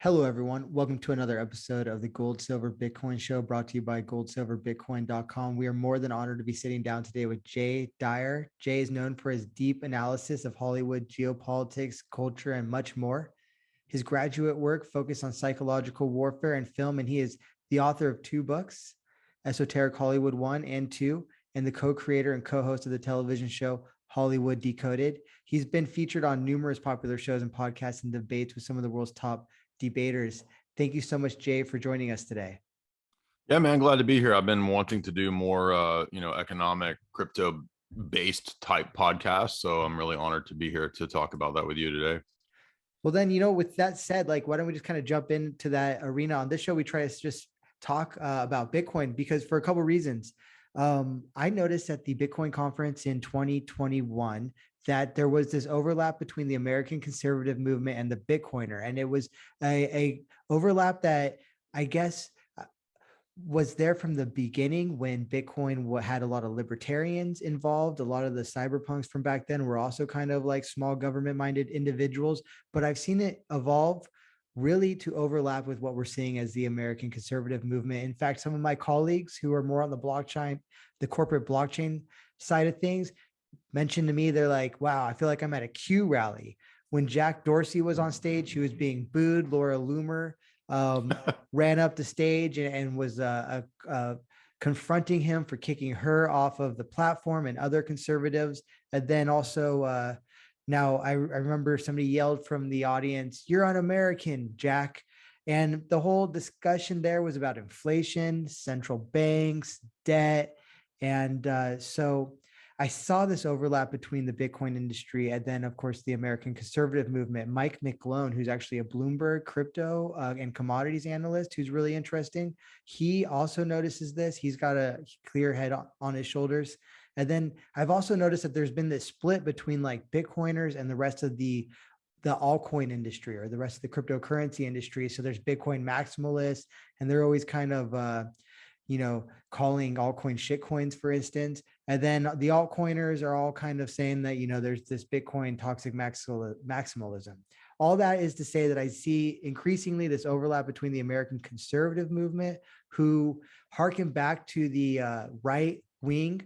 Hello, everyone. Welcome to another episode of the Gold Silver Bitcoin Show brought to you by GoldSilverBitcoin.com. We are more than honored to be sitting down today with Jay Dyer. Jay is known for his deep analysis of Hollywood, geopolitics, culture, and much more. His graduate work focused on psychological warfare and film, and he is the author of two books, Esoteric Hollywood 1 and 2, and the co-creator and co-host of the television show Hollywood Decoded. He's been featured on numerous popular shows and podcasts and debates with some of the world's top debaters. Thank you so much, Jay, for joining us today. Yeah, man, glad to be here. I've been wanting to do more, economic crypto based type podcasts. So I'm really honored to be here to talk about that with you today. Well, then, with that said, why don't we just kind of jump into that arena? On this show, we try to just talk about Bitcoin because for a couple of reasons. I noticed at the Bitcoin conference in 2021 that there was this overlap between the American conservative movement and the Bitcoiner. And it was a overlap that I guess was there from the beginning when Bitcoin had a lot of libertarians involved. A lot of the cyberpunks from back then were also kind of like small government minded individuals, but I've seen it evolve really to overlap with what we're seeing as the American conservative movement. In fact, some of my colleagues who are more on the blockchain, the corporate blockchain side of things, mentioned to me, they're like, wow, I feel like I'm at a Q rally. When Jack Dorsey was on stage, he was being booed. Laura Loomer ran up the stage and was confronting him for kicking her off of the platform and other conservatives. And then also, now I remember somebody yelled from the audience, "You're un-American, Jack." And the whole discussion there was about inflation, central banks, debt. And so I saw this overlap between the Bitcoin industry and then, of course, the American conservative movement. Mike McGlone, who's actually a Bloomberg crypto and commodities analyst, who's really interesting. He also notices this. He's got a clear head on his shoulders. And then I've also noticed that there's been this split between like Bitcoiners and the rest of the altcoin industry or the rest of the cryptocurrency industry. So there's Bitcoin maximalists, and they're always kind of, calling altcoin shitcoins, for instance. And then the altcoiners are all kind of saying that, there's this Bitcoin toxic maximalism. All that is to say that I see increasingly this overlap between the American conservative movement, who harken back to the right wing,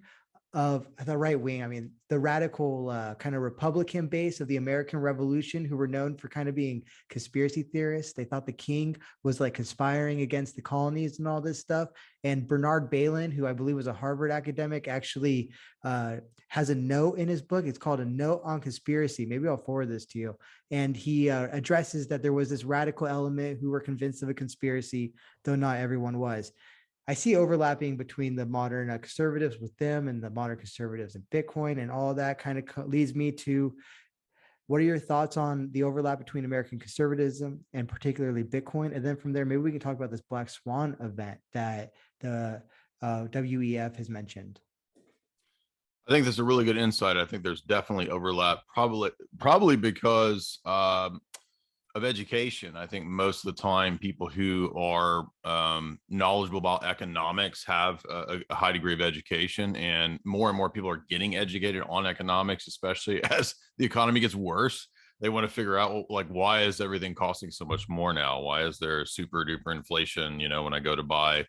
the radical kind of Republican base of the American Revolution, who were known for kind of being conspiracy theorists. They thought the king was like conspiring against the colonies and all this stuff. And Bernard Bailyn, who I believe was a Harvard academic, actually has a note in his book. It's called A Note on Conspiracy. Maybe I'll forward this to you. And he addresses that there was this radical element who were convinced of a conspiracy, though not everyone was. I see overlapping between the modern conservatives with them and the modern conservatives and Bitcoin, and all that kind of leads me to, what are your thoughts on the overlap between American conservatism and particularly Bitcoin? And then from there, maybe we can talk about this Black Swan event that the WEF has mentioned. I think that's a really good insight. I think there's definitely overlap, probably because of education. I think most of the time people who are knowledgeable about economics have a high degree of education, and more people are getting educated on economics, especially as the economy gets worse. They want to figure out, like, why is everything costing so much more now? Why is there super duper inflation, when I go to buy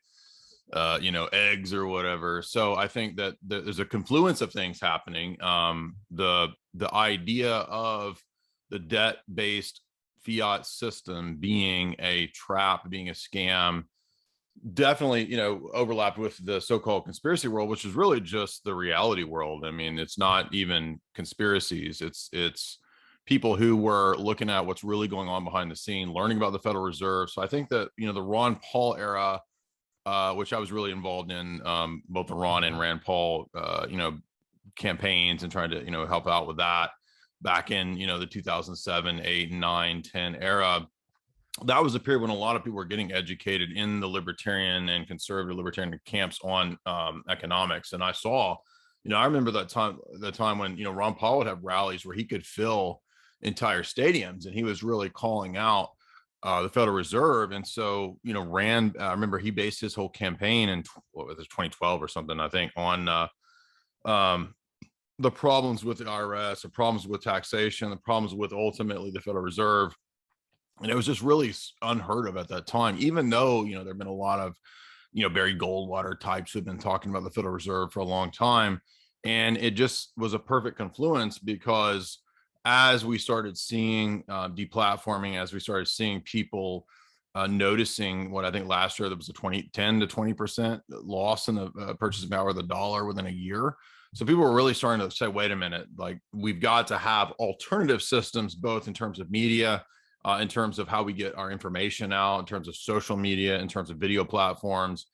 eggs or whatever. So I think that there's a confluence of things happening. The idea of the debt-based fiat system being a trap, being a scam, definitely, overlapped with the so-called conspiracy world, which is really just the reality world. I mean, it's not even conspiracies. It's people who were looking at what's really going on behind the scene, learning about the Federal Reserve. So I think that, the Ron Paul era, which I was really involved in, both the Ron and Rand Paul, campaigns, and trying to, help out with that back in, the 2007, 8, 9, 10 era. That was a period when a lot of people were getting educated in the libertarian and conservative libertarian camps on economics. And I saw, I remember that time when, Ron Paul would have rallies where he could fill entire stadiums, and he was really calling out the Federal Reserve. And so, Rand, I remember he based his whole campaign in 2012 or something, I think, on the problems with the IRS, the problems with taxation, the problems with ultimately the Federal Reserve. And it was just really unheard of at that time, even though, there have been a lot of, Barry Goldwater types who've been talking about the Federal Reserve for a long time. And it just was a perfect confluence, because as we started seeing deplatforming, as we started seeing people noticing what I think last year there was a 10 to 20% loss in the purchasing power of the dollar within a year. So people were really starting to say, wait a minute, like, we've got to have alternative systems, both in terms of media, in terms of how we get our information out, in terms of social media, in terms of video platforms.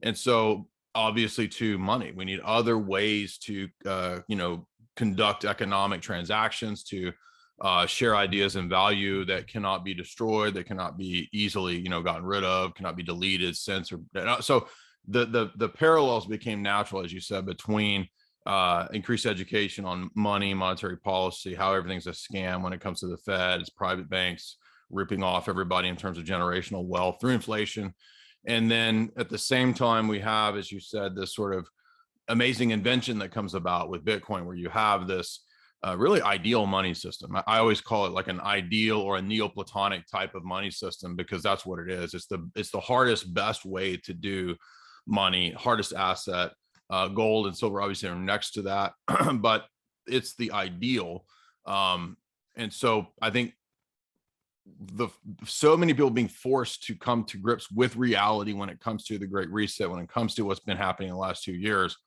And so obviously, to money, we need other ways to, conduct economic transactions, to share ideas and value that cannot be destroyed, that cannot be easily, gotten rid of, cannot be deleted, censored. So the parallels became natural, as you said, between increased education on money, monetary policy, how everything's a scam when it comes to the Fed, it's private banks ripping off everybody in terms of generational wealth through inflation. And then at the same time, we have, as you said, this sort of amazing invention that comes about with Bitcoin, where you have this really ideal money system. I always call it like an ideal or a Neoplatonic type of money system, because that's what it is. It's the hardest, best way to do money, hardest asset. Gold and silver obviously are next to that, but it's the ideal. And so I think so many people being forced to come to grips with reality when it comes to the Great Reset, when it comes to what's been happening in the last 2 years,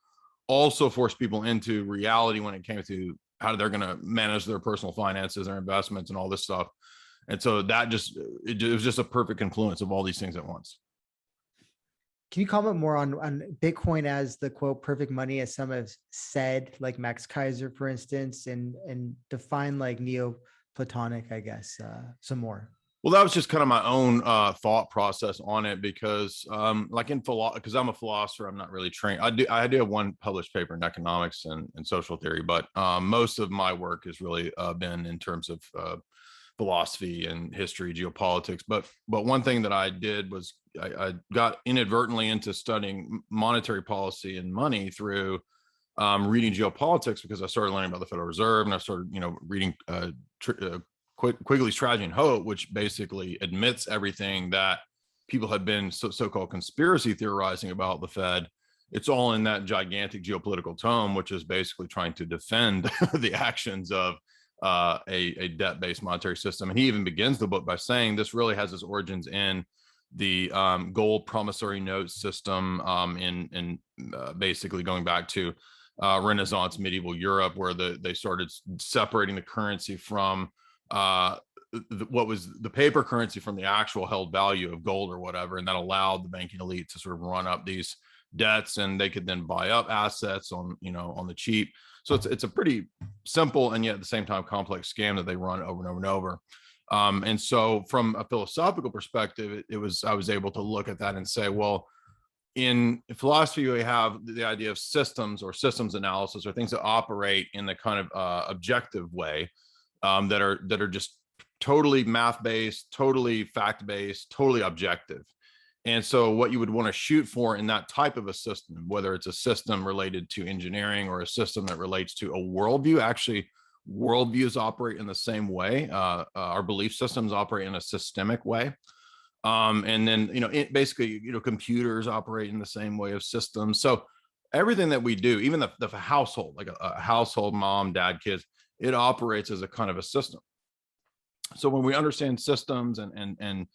also forced people into reality when it came to how they're going to manage their personal finances, their investments, and all this stuff. And so that it was just a perfect confluence of all these things at once. Can you comment more on Bitcoin as the quote perfect money, as some have said, like Max Kaiser, for instance, and define like Neoplatonic, I guess, some more? Well, that was just kind of my own thought process on it, because like in philosophy, because I'm a philosopher, I'm not really trained. I do have one published paper in economics and social theory, but most of my work has really been in terms of philosophy and history, geopolitics. But one thing that I did was I got inadvertently into studying monetary policy and money through reading geopolitics, because I started learning about the Federal Reserve, and I started, reading Quigley's Strategy and Hope, which basically admits everything that people have been so-called conspiracy theorizing about the Fed. It's all in that gigantic geopolitical tome, which is basically trying to defend the actions of a debt-based monetary system. And he even begins the book by saying this really has its origins in the gold promissory note system, in basically going back to Renaissance medieval Europe, where they started separating the currency from what was the paper currency from the actual held value of gold or whatever. And that allowed the banking elite to sort of run up these debts, and they could then buy up assets on the cheap. So it's a pretty simple and yet at the same time complex scam that they run over and over and over. And so from a philosophical perspective, I was able to look at that and say, well, in philosophy, we have the idea of systems or systems analysis, or things that operate in the kind of objective way, that are just totally math-based, totally fact-based, totally objective. And so what you would want to shoot for in that type of a system, whether it's a system related to engineering or a system that relates to a worldview, actually worldviews operate in the same way. Our belief systems operate in a systemic way. And then, basically, computers operate in the same way of systems. So everything that we do, even the household, like a household, mom, dad, kids, it operates as a kind of a system. So when we understand systems and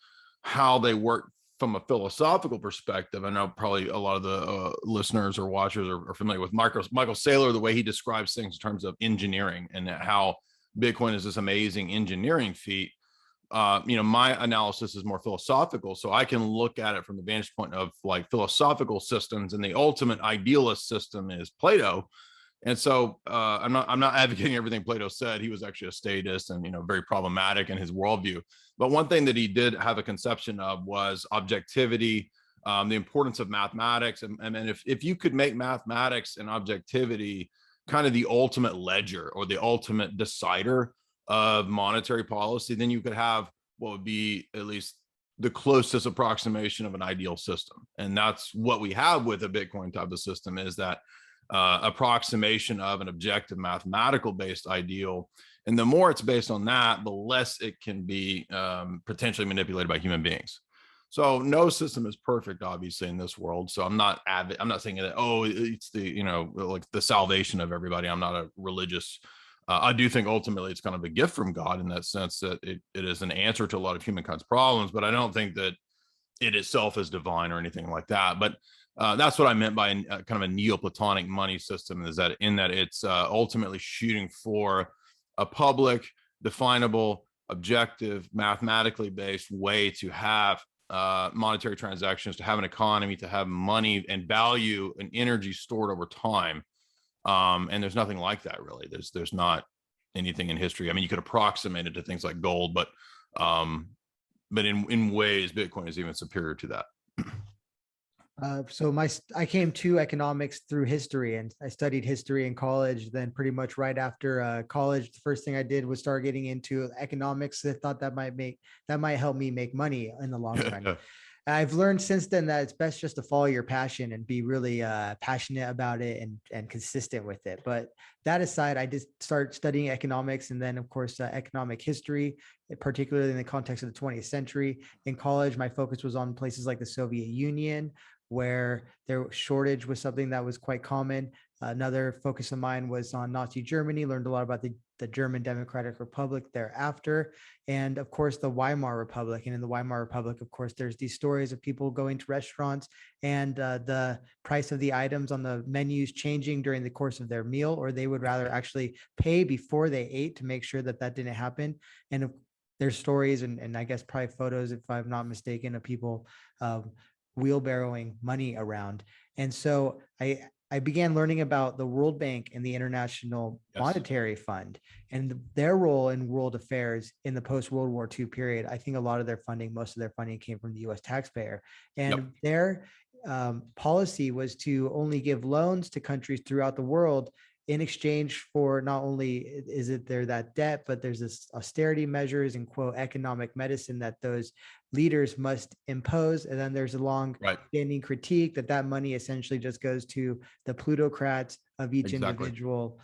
how they work from a philosophical perspective, I know probably a lot of the listeners or watchers are familiar with Michael Saylor, the way he describes things in terms of engineering, and how Bitcoin is this amazing engineering feat. My analysis is more philosophical, so I can look at it from the vantage point of like philosophical systems, and the ultimate idealist system is Plato. And so I'm not advocating everything Plato said. He was actually a statist and very problematic in his worldview. But one thing that he did have a conception of was objectivity, the importance of mathematics, and if you could make mathematics and objectivity kind of the ultimate ledger or the ultimate decider of monetary policy, then you could have what would be at least the closest approximation of an ideal system. And that's what we have with a Bitcoin type of system, is that approximation of an objective mathematical based ideal. And the more it's based on that, the less it can be potentially manipulated by human beings. So no system is perfect, obviously, in this world. So I'm not saying that, oh, it's the, you know, like the salvation of everybody. I'm not a religious. I do think ultimately it's kind of a gift from God in that sense that it is an answer to a lot of humankind's problems, but I don't think that it itself is divine or anything like that. But that's what I meant by kind of a Neoplatonic money system, is that in that it's ultimately shooting for a public, definable, objective, mathematically based way to have monetary transactions, to have an economy, to have money and value and energy stored over time. And there's nothing like that, really. There's not anything in history. I mean, you could approximate it to things like gold, but in ways, Bitcoin is even superior to that. So I came to economics through history, and I studied history in college. Then pretty much right after college, the first thing I did was start getting into economics. I thought that might help me make money in the long run. I've learned since then that it's best just to follow your passion and be really passionate about it and consistent with it. But that aside, I just started studying economics, and then of course economic history, particularly in the context of the 20th century. In college, my focus was on places like the Soviet Union, where their shortage was something that was quite common. Another focus of mine was on Nazi Germany, learned a lot about the German Democratic Republic thereafter, and of course the Weimar Republic. And in the Weimar Republic, of course, there's these stories of people going to restaurants and the price of the items on the menus changing during the course of their meal, or they would rather actually pay before they ate to make sure that didn't happen. And there's stories and I guess probably photos, if I'm not mistaken, of people wheelbarrowing money around. And so I began learning about the World Bank and the International Monetary Fund and their role in world affairs in the post-World War II period. I think a lot of most of their funding came from the US taxpayer. And their policy was to only give loans to countries throughout the world in exchange for not only is it there that debt, but there's this austerity measures and quote economic medicine that those leaders must impose. And then there's a long standing critique that money essentially just goes to the plutocrats of each individual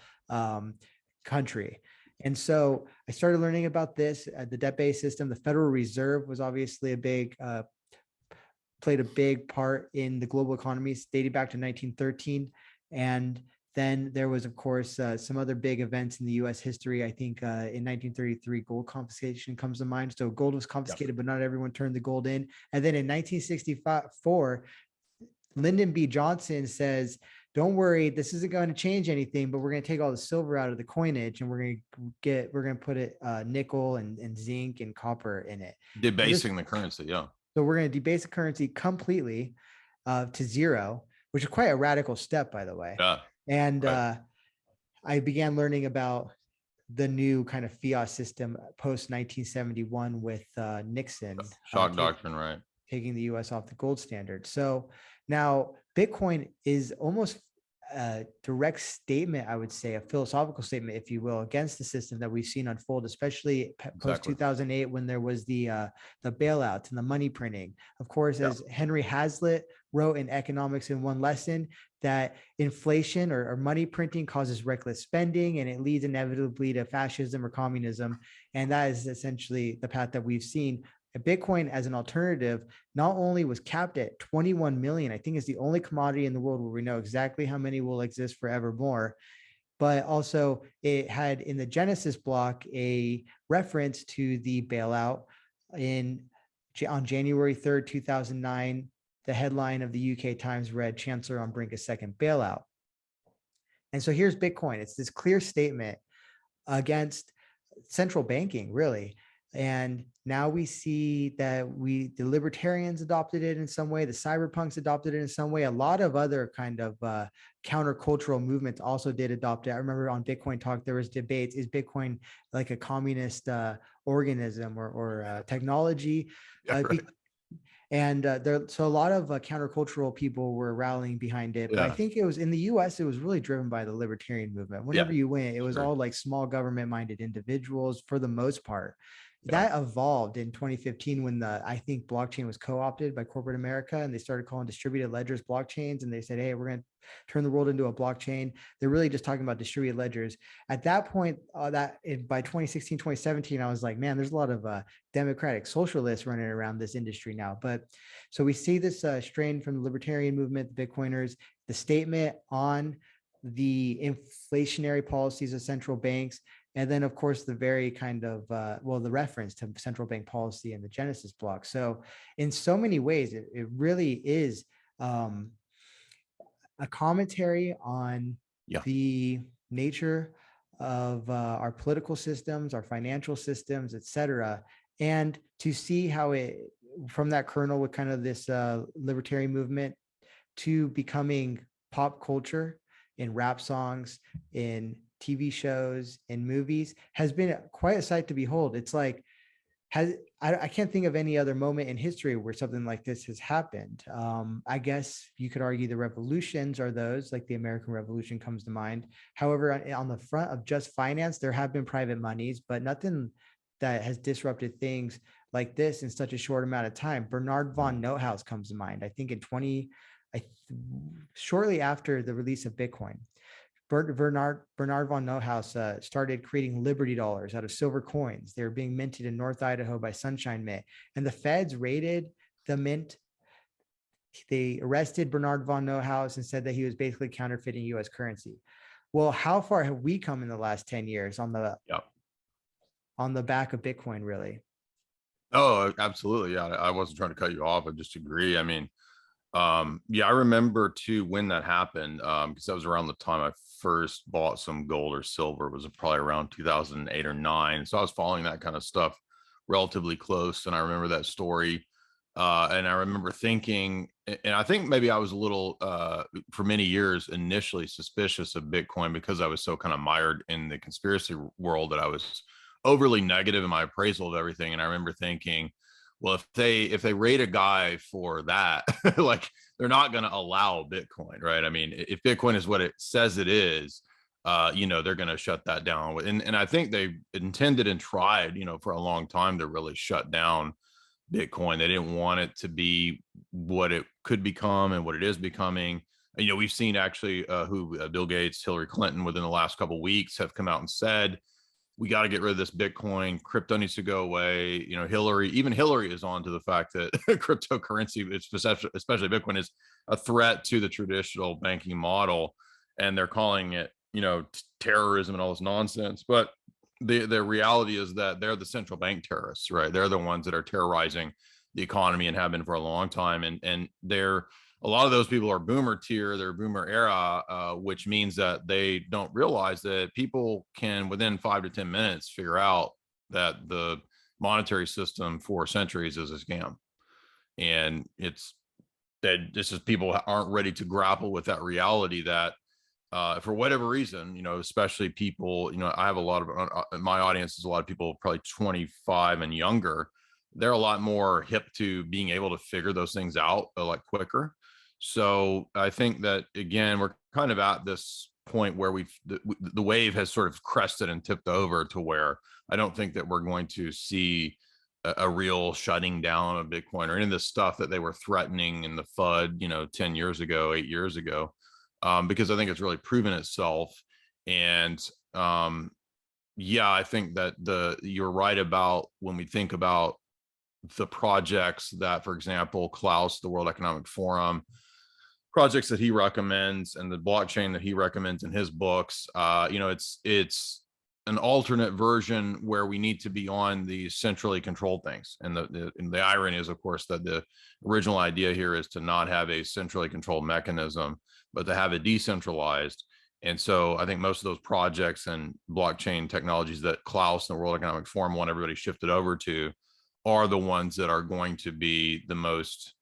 country. And so I started learning about this, the debt-based system. The Federal Reserve was obviously played a big part in the global economy dating back to 1913. And then there was, of course, some other big events in the U.S. history. I think in 1933, gold confiscation comes to mind. So gold was confiscated, but not everyone turned the gold in. And then in 1964, Lyndon B. Johnson says, don't worry, this isn't going to change anything, but we're going to take all the silver out of the coinage and we're going to put it nickel and zinc and copper in it. Debasing the currency, yeah. So we're going to debase the currency completely to zero, which is quite a radical step, by the way. Yeah. And I began learning about the new kind of fiat system post 1971 with Nixon. Shock doctrine, right? Taking the US off the gold standard. So now Bitcoin is almost a direct statement, I would say, a philosophical statement, if you will, against the system that we've seen unfold, especially post 2008 when there was the bailouts and the money printing. Of course, as Henry Hazlitt wrote in Economics in One Lesson, that inflation or money printing causes reckless spending and it leads inevitably to fascism or communism. And that is essentially the path that we've seen. Bitcoin as an alternative not only was capped at 21 million, I think is the only commodity in the world where we know exactly how many will exist forevermore, but also it had in the Genesis block a reference to the bailout on January 3rd, 2009. The headline of the UK Times read, Chancellor on brink of second bailout. And so here's Bitcoin. It's this clear statement against central banking, really. And now we see that the libertarians adopted it in some way, the cyberpunks adopted it in some way. A lot of other kind of countercultural movements also did adopt it. I remember on Bitcoin Talk, there was debates, is Bitcoin like a communist organism or technology? And so a lot of countercultural people were rallying behind it. But I think it was in the US, it was really driven by the libertarian movement. Whenever you went, it was all like small government minded individuals for the most part. that evolved in 2015 when I think blockchain was co-opted by corporate America, and they started calling distributed ledgers blockchains. And they said, hey, we're going to turn the world into a blockchain. They're really just talking about distributed ledgers. At that point, by 2016, 2017, I was like, man, there's a lot of democratic socialists running around this industry now. But so we see this strain from the libertarian movement, the Bitcoiners, the statement on the inflationary policies of central banks. And then, of course, the very kind of, the reference to central bank policy and the Genesis block. So in so many ways, it really is a commentary on the nature of our political systems, our financial systems, et cetera. And to see how it, from that kernel with kind of this libertarian movement to becoming pop culture in rap songs, in TV shows, in movies, has been quite a sight to behold. It's like, I can't think of any other moment in history where something like this has happened. I guess you could argue the revolutions are those, like the American Revolution comes to mind. However, on the front of just finance, there have been private monies, but nothing that has disrupted things like this in such a short amount of time. Bernard von Notehouse comes to mind. I think shortly after the release of Bitcoin, Bernard von Notehouse started creating Liberty dollars out of silver coins. They were being minted in North Idaho by Sunshine Mint, and the feds raided the mint. They arrested Bernard von Notehouse and said that he was basically counterfeiting U.S. currency. Well, how far have we come in the last 10 years on the back of Bitcoin, really? Oh, absolutely. Yeah, I wasn't trying to cut you off. I just agree. I mean, I remember too when that happened, because that was around the time I first bought some gold or silver. It was probably around 2008 or 9. So I was following that kind of stuff relatively close, and I remember that story. And I remember thinking, and I think maybe I was a little, for many years, initially suspicious of Bitcoin because I was so kind of mired in the conspiracy world that I was overly negative in my appraisal of everything. And I remember thinking, well, if they rate a guy for that, like, they're not going to allow Bitcoin, right? I mean, if Bitcoin is what it says it is, they're going to shut that down. And I think they intended and tried, for a long time to really shut down Bitcoin. They didn't want it to be what it could become and what it is becoming. We've seen actually Bill Gates, Hillary Clinton, within the last couple of weeks have come out and said, we got to get rid of this Bitcoin. Crypto needs to go away. Hillary is on to the fact that cryptocurrency, especially Bitcoin, is a threat to the traditional banking model. And they're calling it, terrorism and all this nonsense. But the reality is that they're the central bank terrorists, right? They're the ones that are terrorizing the economy and have been for a long time. And a lot of those people are boomer tier, they're boomer era, which means that they don't realize that people can, within 5 to 10 minutes, figure out that the monetary system for centuries is a scam. And it's that this is people aren't ready to grapple with that reality that for whatever reason, especially people, I have a lot of my audience is a lot of people probably 25 and younger. They're a lot more hip to being able to figure those things out a lot quicker. So I think that, again, we're kind of at this point where the wave has sort of crested and tipped over to where I don't think that we're going to see a real shutting down of Bitcoin or any of the stuff that they were threatening in the FUD, 10 years ago, 8 years ago, because I think it's really proven itself. And I think that you're right about when we think about the projects that, for example, Klaus, the World Economic Forum, projects that he recommends and the blockchain that he recommends in his books, it's an alternate version where we need to be on the centrally controlled things. And the irony is, of course, that the original idea here is to not have a centrally controlled mechanism, but to have it decentralized. And so I think most of those projects and blockchain technologies that Klaus and the World Economic Forum want everybody shifted over to are the ones that are going to be the most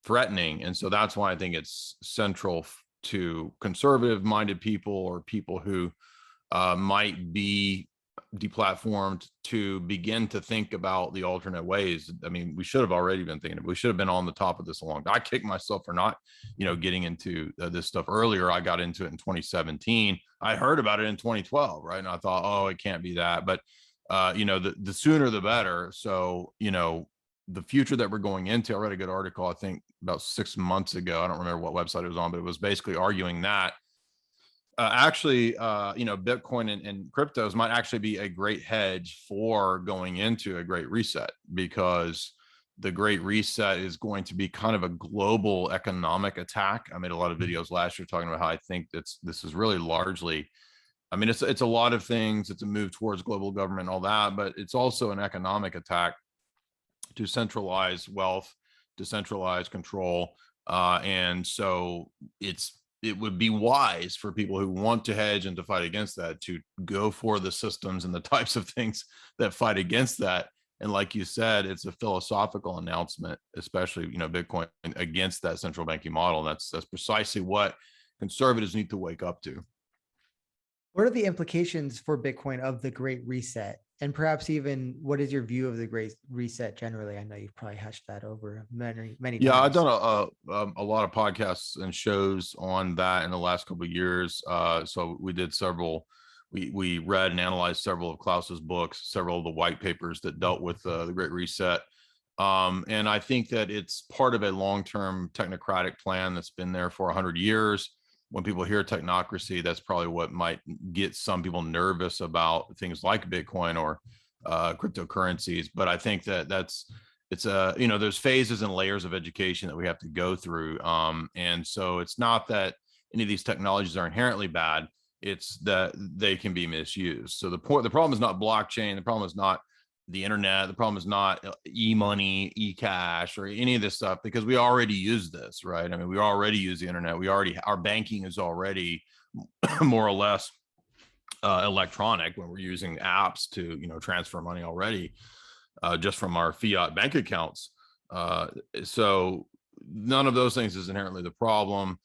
threatening. And so that's why I think it's central to conservative minded people or people who might be deplatformed to begin to think about the alternate ways. I mean, we should have already been thinking, we should have been on the top of this a long time. I kicked myself for not, getting into this stuff earlier. I got into it in 2017. I heard about it in 2012, right? And I thought, oh, it can't be that. But the sooner the better. So, the future that we're going into, I read a good article, I think about 6 months ago. I don't remember what website it was on, but it was basically arguing that Bitcoin and cryptos might actually be a great hedge for going into a great reset, because the great reset is going to be kind of a global economic attack. I made a lot of videos last year talking about how I think this is really largely, I mean, it's a lot of things. It's a move towards global government and all that, but it's also an economic attack to centralize wealth, decentralize control. And so it would be wise for people who want to hedge and to fight against that to go for the systems and the types of things that fight against that. And like you said, it's a philosophical announcement, especially, Bitcoin against that central banking model. That's precisely what conservatives need to wake up to. What are the implications for Bitcoin of the Great Reset? And perhaps even what is your view of the Great Reset generally? I know you've probably hashed that over many times. Yeah, I've done a lot of podcasts and shows on that in the last couple of years. So we did several. We read and analyzed several of Klaus's books, several of the white papers that dealt with the Great Reset. And I think that it's part of a long-term technocratic plan that's been there for 100 years. When people hear technocracy, that's probably what might get some people nervous about things like Bitcoin or cryptocurrencies. But I think that there's phases and layers of education that we have to go through. And so it's not that any of these technologies are inherently bad. It's that they can be misused. So the problem is not blockchain. The problem is not the internet. The problem is not e-money, e-cash, or any of this stuff, because we already use this, right? I mean, we already use the internet. Our banking is already more or less electronic when we're using apps to, transfer money already just from our fiat bank accounts. So none of those things is inherently the problem.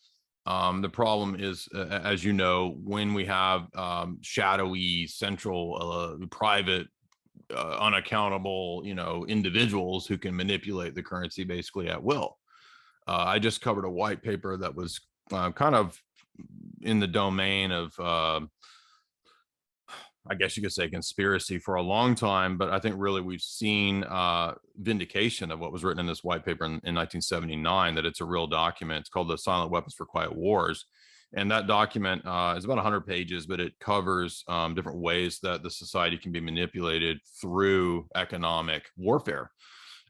The problem is, as you know, when we have shadowy, central, private, unaccountable, individuals who can manipulate the currency basically at will. I just covered a white paper that was kind of in the domain of, I guess you could say, conspiracy for a long time, but I think really we've seen vindication of what was written in this white paper in 1979, that it's a real document. It's called The Silent Weapons for Quiet Wars. And that document is about 100 pages, but it covers different ways that the society can be manipulated through economic warfare.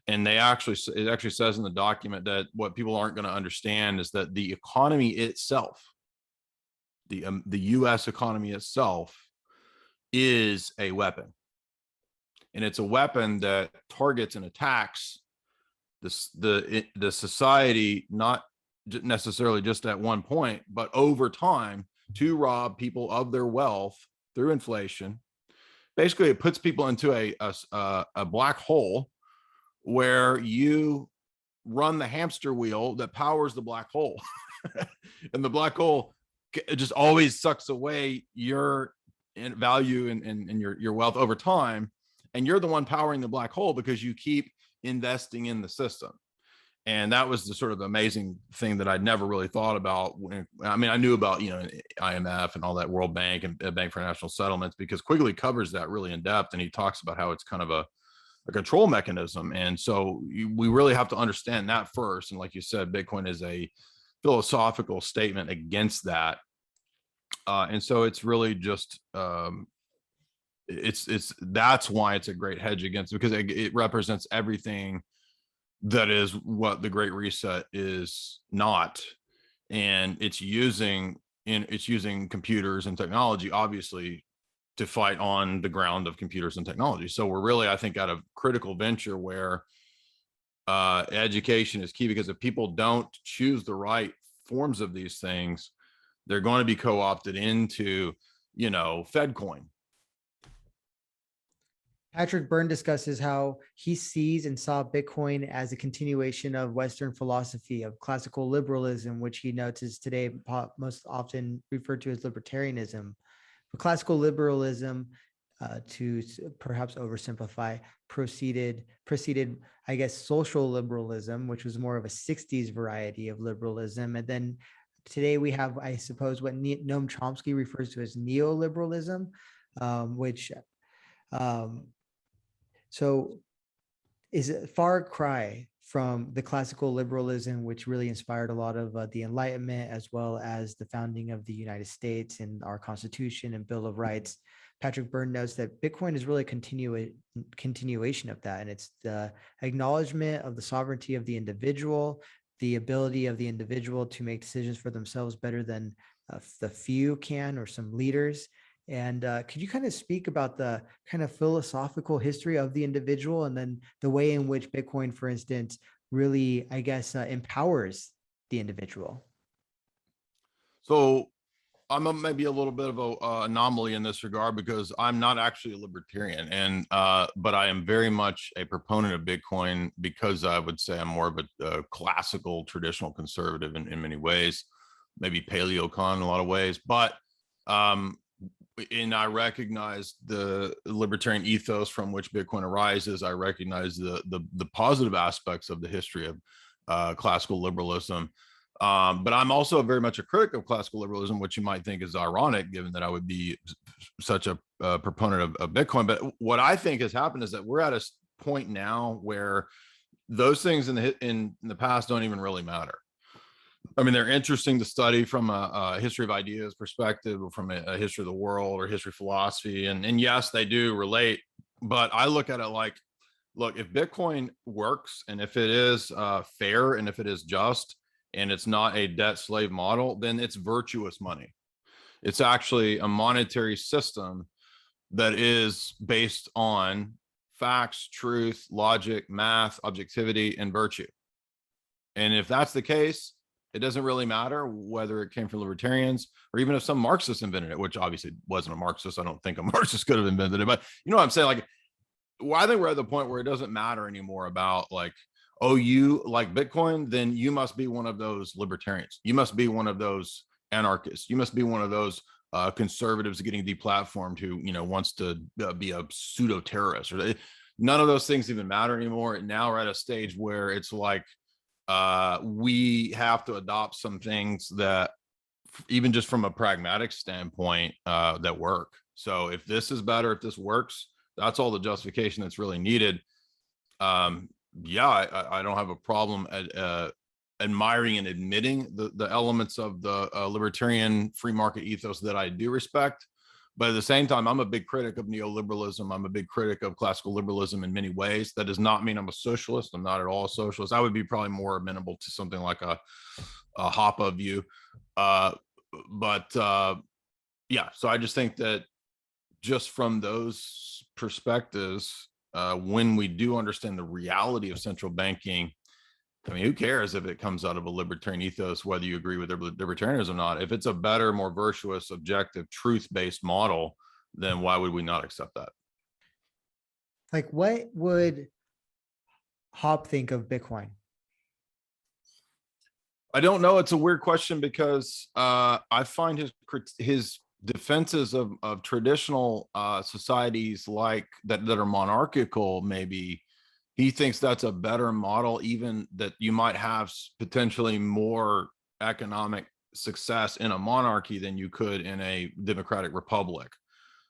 And it actually says in the document that what people aren't going to understand is that the economy itself, the U.S. economy itself, is a weapon. And it's a weapon that targets and attacks the society, not necessarily just at one point, but over time, to rob people of their wealth through inflation. Basically, it puts people into a black hole where you run the hamster wheel that powers the black hole. And the black hole just always sucks away your value and your wealth over time. And you're the one powering the black hole because you keep investing in the system. And that was the sort of amazing thing that I'd never really thought about. I knew about, IMF and all that, World Bank and Bank for International Settlements, because Quigley covers that really in depth. And he talks about how it's kind of a control mechanism. And so we really have to understand that first. And like you said, Bitcoin is a philosophical statement against that. And so it's really just, that's why it's a great hedge against, because it represents everything that is what the Great Reset is not. And it's using computers and technology, obviously, to fight on the ground of computers and technology. So we're really, I think, at a critical venture where education is key, because if people don't choose the right forms of these things, they're going to be co-opted into, FedCoin. Patrick Byrne discusses how he sees and saw Bitcoin as a continuation of Western philosophy of classical liberalism, which he notes is today most often referred to as libertarianism. But classical liberalism, to perhaps oversimplify, preceded, I guess, social liberalism, which was more of a 60s variety of liberalism. And then today we have, I suppose, what Noam Chomsky refers to as neoliberalism, which Um, so is a far cry from the classical liberalism, which really inspired a lot of the Enlightenment, as well as the founding of the United States and our Constitution and Bill of Rights. Patrick Byrne notes that Bitcoin is really a continuation of that. And it's the acknowledgement of the sovereignty of the individual, the ability of the individual to make decisions for themselves better than the few can, or some leaders. And could you kind of speak about the kind of philosophical history of the individual, and then the way in which Bitcoin, for instance, really, I guess, empowers the individual? So I'm maybe a little bit of a anomaly in this regard, because I'm not actually a libertarian, and but I am very much a proponent of Bitcoin, because I would say I'm more of a classical, traditional conservative in many ways, maybe paleocon in a lot of ways, but and I recognize the libertarian ethos from which Bitcoin arises. I recognize the positive aspects of the history of classical liberalism. But I'm also very much a critic of classical liberalism, which you might think is ironic, given that I would be such a proponent of Bitcoin. But what I think has happened is that we're at a point now where those things in the past don't even really matter. I mean, they're interesting to study from a history of ideas perspective, or from a history of the world, or history of philosophy. And yes, they do relate. But I look at it like, look, if Bitcoin works, and if it is fair, and if it is just, and it's not a debt slave model, then it's virtuous money. It's actually a monetary system that is based on facts, truth, logic, math, objectivity, and virtue. And if that's the case, it doesn't really matter whether it came from libertarians, or even if some Marxists invented it, which obviously wasn't a Marxist. I don't think a Marxist could have invented it, but you know what I'm saying? Like, well, I think we're at the point where it doesn't matter anymore about, like, oh, you like Bitcoin, then you must be one of those libertarians. You must be one of those anarchists. You must be one of those conservatives getting deplatformed who, you know, wants to be a pseudo terrorist. Or none of those things even matter anymore. And now we're at a stage where it's like, we have to adopt some things that, even just from a pragmatic standpoint, that work. So if this is better, if this works, that's all the justification that's really needed. Yeah, I don't have a problem at admiring and admitting the elements of the libertarian free market ethos that I do respect. But at the same time, I'm a big critic of neoliberalism. I'm a big critic of classical liberalism in many ways. That does not mean I'm a socialist. I'm not at all a socialist. I would be probably more amenable to something like a Hoppe view. Yeah, so I just think that just from those perspectives, when we do understand the reality of central banking, I mean, who cares if it comes out of a libertarian ethos, whether you agree with libertarianism or not? If it's a better, more virtuous, objective, truth-based model, then why would we not accept that? Like, what would Hoppe think of Bitcoin? I don't know. It's a weird question, because I find his defenses of traditional societies like that are monarchical, maybe he thinks that's a better model, even that you might have potentially more economic success in a monarchy than you could in a democratic republic.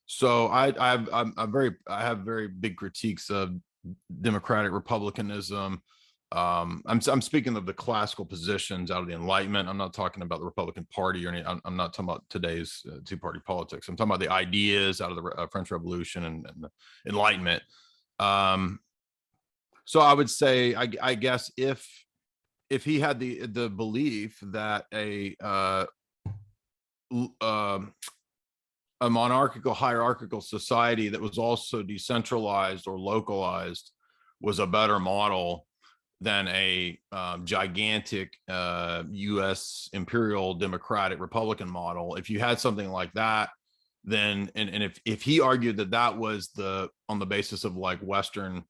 So I have very big critiques of democratic republicanism. I'm speaking of the classical positions out of the Enlightenment. I'm not talking about the Republican Party or any. I'm not talking about today's two-party politics. I'm talking about the ideas out of the French Revolution and the Enlightenment. So I would say, I guess if he had the belief that a monarchical, hierarchical society that was also decentralized or localized was a better model than a gigantic U.S. imperial democratic republican model. If you had something like that, then and if he argued that was on the basis of like Western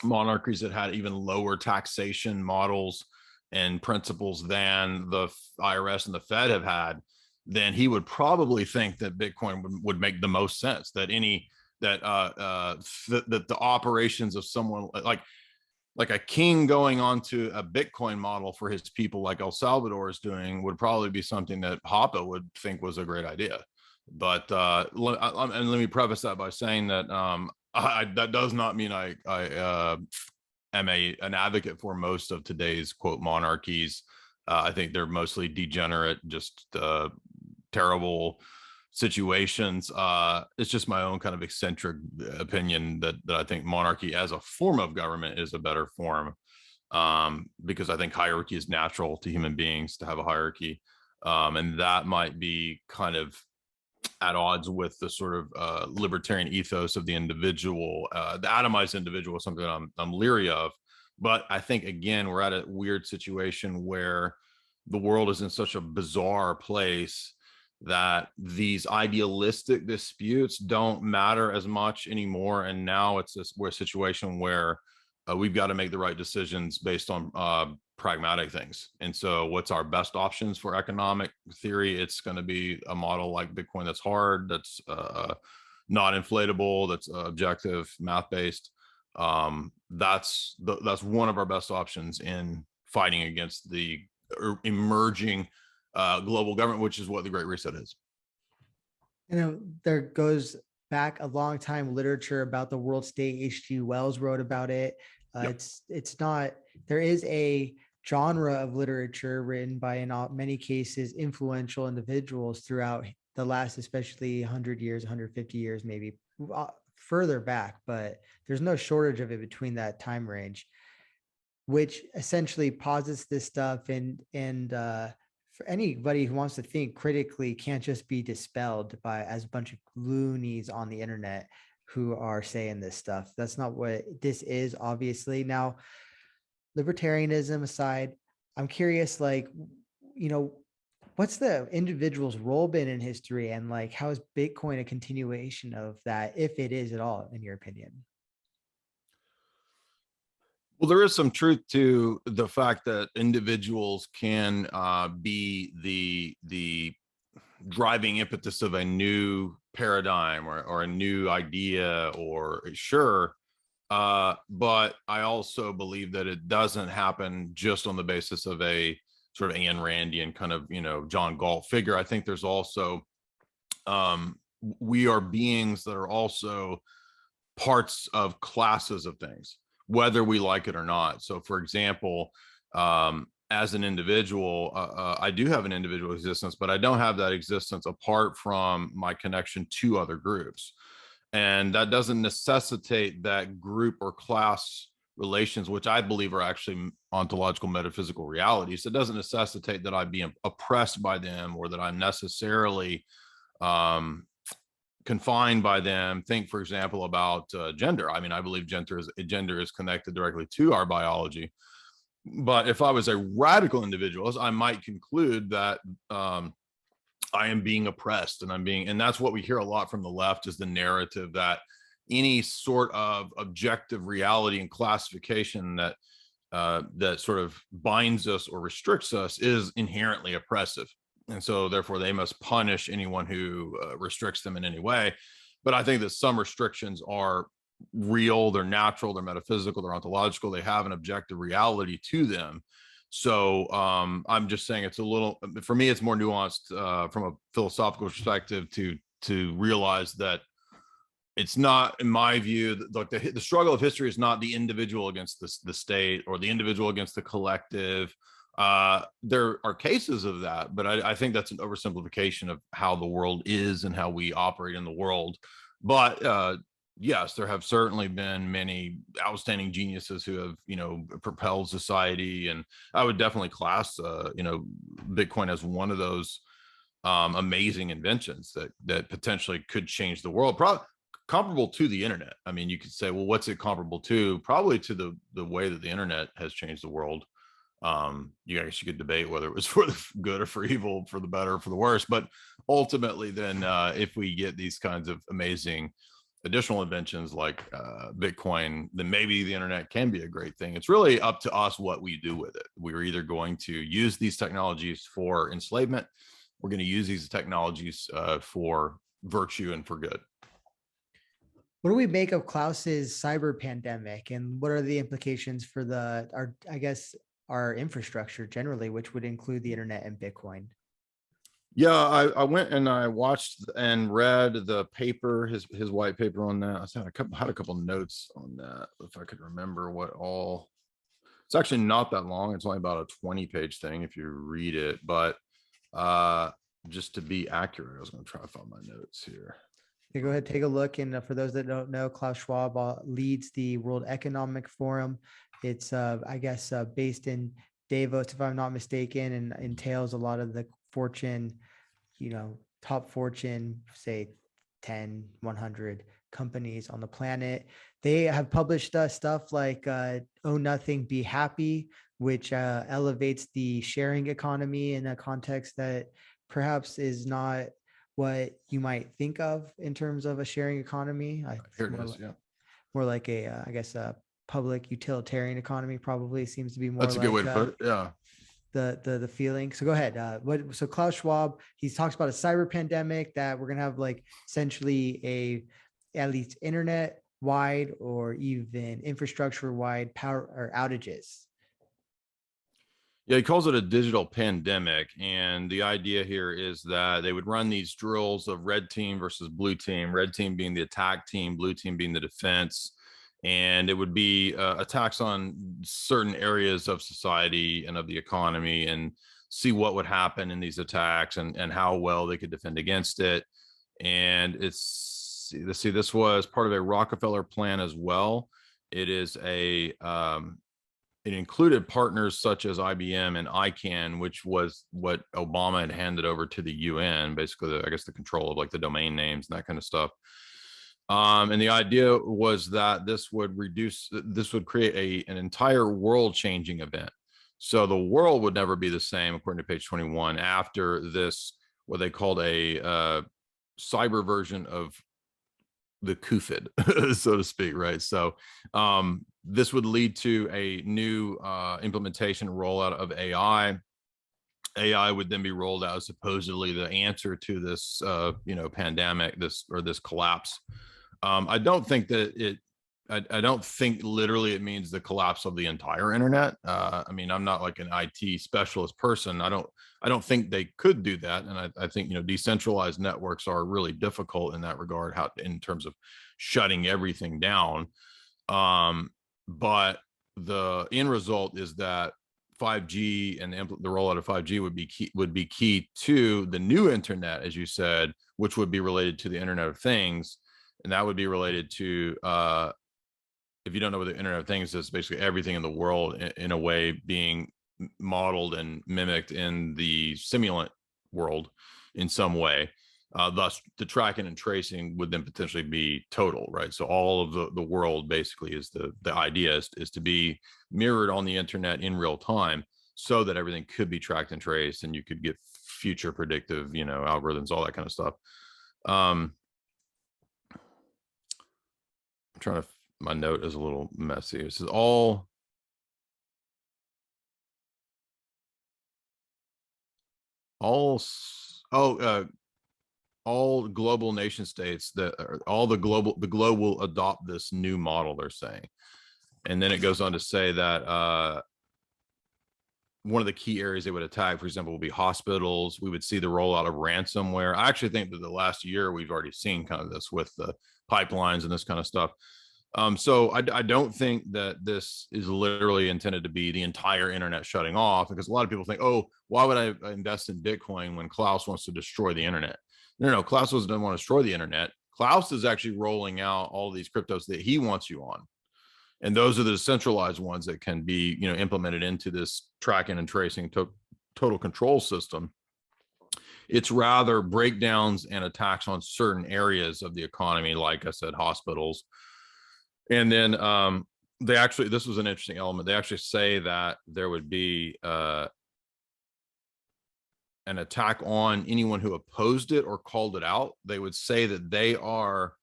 monarchies that had even lower taxation models and principles than the IRS and the Fed have had, then he would probably think that Bitcoin would make the most sense. That that the operations of someone like a king going onto a Bitcoin model for his people, like El Salvador is doing, would probably be something that Hoppe would think was a great idea. But and let me preface that by saying that that does not mean I am an advocate for most of today's quote monarchies. I think they're mostly degenerate, just terrible situations. It's just my own kind of eccentric opinion that I think monarchy as a form of government is a better form, because I think hierarchy is natural to human beings to have a hierarchy, and that might be kind of at odds with the sort of libertarian ethos of the individual. The atomized individual is something that I'm leery of. But I think, again, we're at a weird situation where the world is in such a bizarre place that these idealistic disputes don't matter as much anymore. And now we're a situation where we've got to make the right decisions based on pragmatic things. And so what's our best options for economic theory? It's going to be a model like Bitcoin that's hard, that's not inflatable, that's objective, math-based. That's one of our best options in fighting against the emerging global government, which is what the Great Reset is. There goes back a long time literature about the world state. H.G. Wells wrote about it. Yep. It's not, there is a genre of literature written by, in many cases, influential individuals throughout the last, especially 100 years, 150 years, maybe further back, but there's no shortage of it between that time range, which essentially posits this stuff. And for anybody who wants to think critically can't just be dispelled by as a bunch of loonies on the internet who are saying this stuff. That's not what this is, obviously. Now, libertarianism aside, I'm curious, like, what's the individual's role been in history, and like, how is Bitcoin a continuation of that, if it is at all, in your opinion? Well, there is some truth to the fact that individuals can be the driving impetus of a new paradigm or a new idea, or sure. But I also believe that it doesn't happen just on the basis of a sort of Ayn Randian kind of, John Galt figure. I think there's also, we are beings that are also parts of classes of things, whether we like it or not. So for example, as an individual, I do have an individual existence, but I don't have that existence apart from my connection to other groups. And that doesn't necessitate that group or class relations, which I believe are actually ontological metaphysical realities. It doesn't necessitate that I be oppressed by them, or that I'm necessarily confined by them. Think, for example, about gender. I mean, I believe gender is connected directly to our biology. But if I was a radical individualist, I might conclude that I am being oppressed, and that's what we hear a lot from the left, is the narrative that any sort of objective reality and classification that that sort of binds us or restricts us is inherently oppressive. And so therefore they must punish anyone who restricts them in any way. But I think that some restrictions are real, they're natural, they're metaphysical, they're ontological, they have an objective reality to them. So I'm just saying it's a little, for me, it's more nuanced from a philosophical perspective to realize that it's not, in my view, like the struggle of history is not the individual against the state, or the individual against the collective. There are cases of that, but I think that's an oversimplification of how the world is and how we operate in the world. But yes, there have certainly been many outstanding geniuses who have, propelled society, and I would definitely class, Bitcoin as one of those amazing inventions that potentially could change the world. Probably comparable to the internet. I mean, you could say, well, what's it comparable to? Probably to the way that the internet has changed the world. You guys could debate whether it was for the good or for evil, for the better or for the worse. But ultimately, then if we get these kinds of amazing additional inventions like Bitcoin, then maybe the internet can be a great thing. It's really up to us what we do with it. We're either going to use these technologies for enslavement, we're going to use these technologies for virtue and for good. What do we make of Klaus's cyber pandemic, and what are the implications for our infrastructure generally, which would include the internet and Bitcoin? Yeah, I went and I watched and read the paper, his white paper on that. I had a couple notes on that, if I could remember what all. It's actually not that long. It's only about a 20-page thing if you read it, but just to be accurate, I was going to try to find my notes here. Yeah, go ahead, take a look. And for those that don't know, Klaus Schwab leads the World Economic Forum. It's, I guess, based in Davos, if I'm not mistaken, and entails a lot of the Fortune, top Fortune, say 10, 100 companies on the planet. They have published stuff like Own Nothing, Be Happy, which elevates the sharing economy in a context that perhaps is not what you might think of in terms of a sharing economy. Here it is. Yeah, More like I guess, a public utilitarian economy probably seems to be more that's a like good way to put it. Yeah. The feeling. So go ahead. So Klaus Schwab, he talks about a cyber pandemic that we're gonna have like essentially at least internet wide or even infrastructure wide power or outages. Yeah, he calls it a digital pandemic. And the idea here is that they would run these drills of red team versus blue team, red team being the attack team, blue team being the defense. And it would be attacks on certain areas of society and of the economy, and see what would happen in these attacks and how well they could defend against it. And this was part of a Rockefeller plan as well. It is it included partners such as IBM and ICANN, which was what Obama had handed over to the UN, basically, I guess, the control of like the domain names and that kind of stuff. And the idea was that this would create an entire world changing event. So the world would never be the same, according to page 21, after this, what they called a cyber version of the CUFID, so to speak, right? So this would lead to a new implementation rollout of AI. AI would then be rolled out as supposedly the answer to this, pandemic, this collapse. I don't think that I don't think literally it means the collapse of the entire internet. I mean, I'm not like an IT specialist person. I don't think they could do that. And I think, decentralized networks are really difficult in that regard, in terms of shutting everything down. But the end result is that 5G and the rollout of 5G would be key to the new internet, as you said, which would be related to the Internet of Things. And that would be related to, if you don't know what the Internet of Things is, basically everything in the world in a way being modeled and mimicked in the simulant world in some way. Thus, the tracking and tracing would then potentially be total, right? So all of the world basically is the idea is to be mirrored on the internet in real time, so that everything could be tracked and traced, and you could get future predictive, algorithms, all that kind of stuff. I'm trying to. My note is a little messy. This is all global nation states that the globe will adopt this new model, they're saying. And then it goes on to say that one of the key areas they would attack, for example, will be hospitals. We would see the rollout of ransomware. I actually think that the last year we've already seen kind of this with the pipelines and this kind of stuff. So I don't think that this is literally intended to be the entire internet shutting off, because a lot of people think, oh, why would I invest in Bitcoin when Klaus wants to destroy the internet? No, Klaus doesn't want to destroy the internet. Klaus is actually rolling out all of these cryptos that he wants you on. And those are the decentralized ones that can be, implemented into this tracking and tracing total control system. It's rather breakdowns and attacks on certain areas of the economy, like I said, hospitals. And then this was an interesting element. They actually say that there would be an attack on anyone who opposed it or called it out. They would say that they are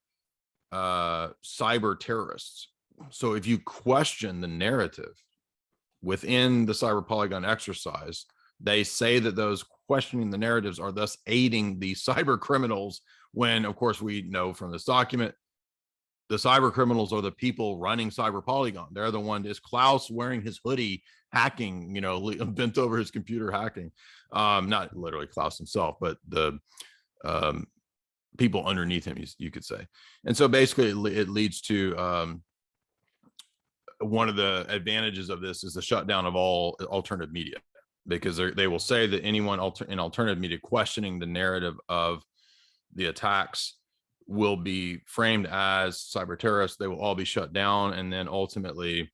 cyber terrorists. So if you question the narrative within the cyber polygon exercise, they say that those questioning the narratives are thus aiding the cyber criminals, when, of course, we know from this document, the cyber criminals are the people running cyber polygon. They're the one. Is Klaus wearing his hoodie hacking, bent over his computer hacking. Not literally Klaus himself, but the people underneath him, you could say. And so basically it leads to one of the advantages of this is the shutdown of all alternative media, because they will say that anyone in alternative media questioning the narrative of the attacks will be framed as cyber terrorists. They will all be shut down. And then ultimately,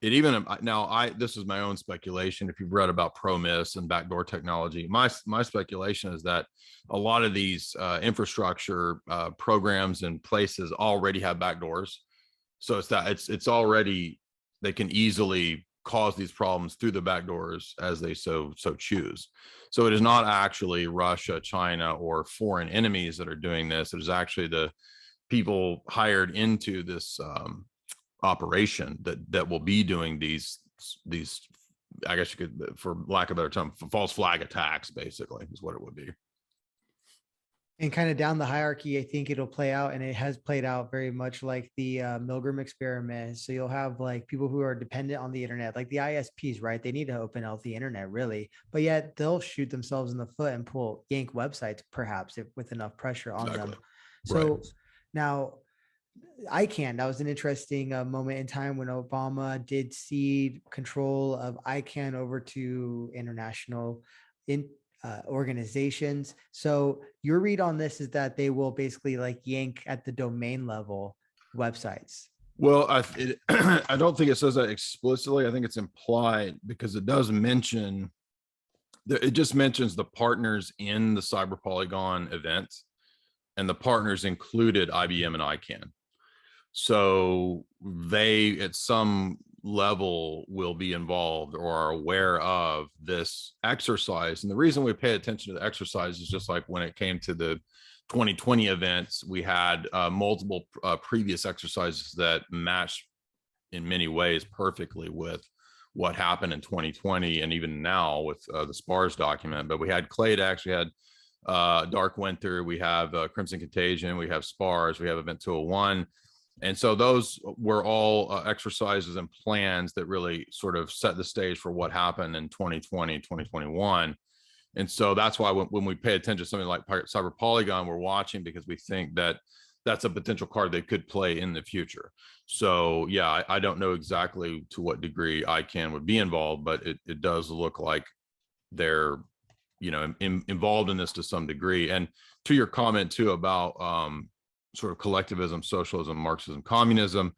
this is my own speculation. If you've read about Promise and backdoor technology, my speculation is that a lot of these infrastructure programs and places already have backdoors. So it's already, they can easily cause these problems through the backdoors as they so choose. So it is not actually Russia, China, or foreign enemies that are doing this. It is actually the people hired into this operation that will be doing these, I guess you could, for lack of a better term, false flag attacks, basically, is what it would be. And kind of down the hierarchy, I think it'll play out, and it has played out very much like the Milgram experiment. So you'll have like people who are dependent on the internet, like the ISPs, right? They need to open out the internet, really, but yet they'll shoot themselves in the foot and yank websites, perhaps, with enough pressure on them. So right. Now, ICANN, that was an interesting moment in time when Obama did cede control of ICANN over to international organizations. So your read on this is that they will basically like yank at the domain level websites. Well, I don't think it says that explicitly. I think it's implied, because it does mention, it just mentions the partners in the Cyber Polygon event, and the partners included IBM and ICANN. So they, at some level, will be involved or are aware of this exercise. And the reason we pay attention to the exercise is just like when it came to the 2020 events, we had multiple previous exercises that matched in many ways perfectly with what happened in 2020, and even now with the SPARS document. But we had Claydex, we had Dark Winter, we have Crimson Contagion, we have SPARS, we have Event 201. And so those were all exercises and plans that really sort of set the stage for what happened in 2020, 2021. And so that's why when we pay attention to something like Cyber Polygon, we're watching, because we think that that's a potential card they could play in the future. So yeah, I don't know exactly to what degree ICANN would be involved, but it does look like they're, involved in this to some degree. And to your comment too about sort of collectivism, socialism, Marxism, communism,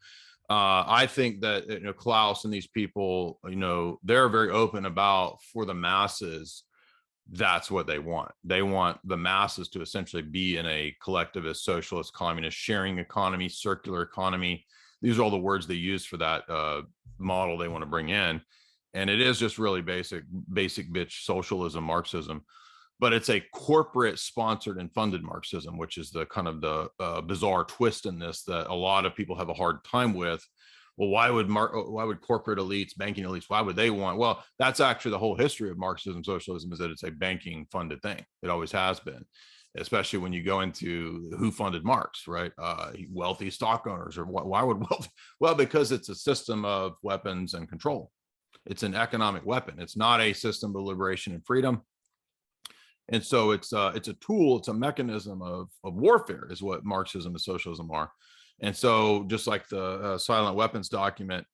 I think that Klaus and these people, they're very open about, for the masses, that's what they want. They want the masses to essentially be in a collectivist, socialist, communist, sharing economy, circular economy. These are all the words they use for that model they want to bring in. And it is just really basic bitch socialism, Marxism. But it's a corporate sponsored and funded Marxism, which is the kind of the bizarre twist in this that a lot of people have a hard time with. Well, why would corporate elites, banking elites, why would they want? Well, that's actually the whole history of Marxism, socialism, is that it's a banking funded thing. It always has been, especially when you go into who funded Marx, right? Wealthy stock owners. Or why would wealthy? Well, because it's a system of weapons and control. It's an economic weapon. It's not a system of liberation and freedom. And so it's a tool, it's a mechanism of warfare, is what Marxism and socialism are. And so just like the silent weapons document,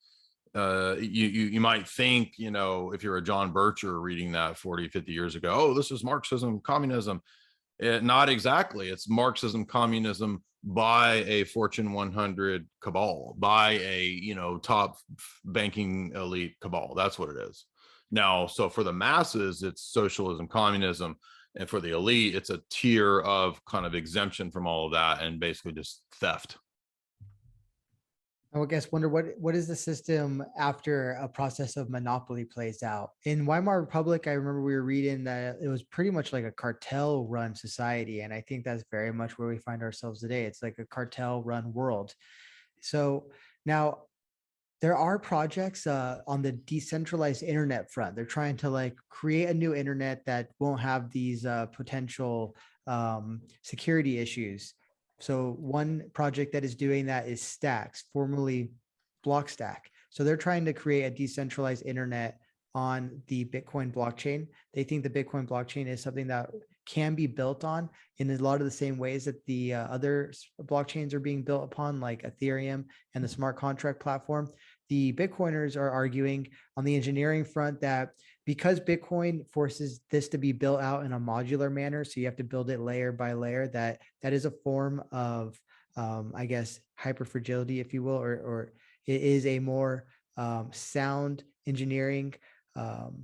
you might think, if you're a John Bircher reading that 40, 50 years ago, oh, this is Marxism, communism. Not exactly. It's Marxism, communism by a Fortune 100 cabal, by a, top banking elite cabal. That's what it is. Now, so for the masses, it's socialism, communism. And for the elite, it's a tier of kind of exemption from all of that and basically just theft. I guess wonder what is the system after a process of monopoly plays out. In Weimar Republic, I remember we were reading that it was pretty much like a cartel run society. And I think that's very much where we find ourselves today. It's like a cartel run world. So now there are projects on the decentralized internet front. They're trying to like create a new internet that won't have these potential security issues. So one project that is doing that is Stacks, formerly Blockstack. So they're trying to create a decentralized internet on the Bitcoin blockchain. They think the Bitcoin blockchain is something that can be built on in a lot of the same ways that the other blockchains are being built upon, like Ethereum and the smart contract platform. The Bitcoiners are arguing on the engineering front that because Bitcoin forces this to be built out in a modular manner, so you have to build it layer by layer, that is a form of, I guess, hyperfragility, if you will, or it is a more sound engineering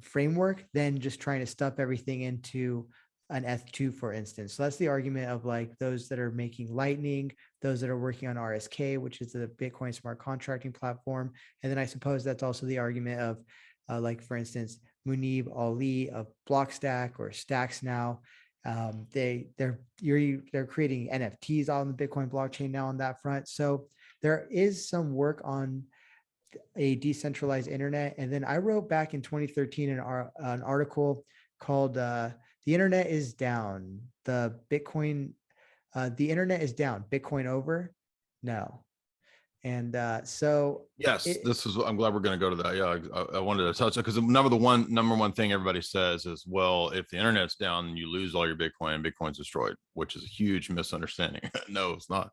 framework than just trying to stuff everything into an S2, for instance. So that's the argument of like those that are making Lightning, those that are working on RSK, which is the Bitcoin smart contracting platform. And then I suppose that's also the argument of like, for instance, Munib Ali of Blockstack or Stacks now. They're creating NFTs on the Bitcoin blockchain now on that front. So there is some work on a decentralized internet. And then I wrote back in 2013 an article called "The Internet is Down. The Internet is down. Bitcoin over? No." And so yes, I'm glad we're going to go to that. Yeah, I wanted to touch it because number one thing everybody says is, well, if the internet's down, then you lose all your Bitcoin and Bitcoin's destroyed, which is a huge misunderstanding. No, it's not.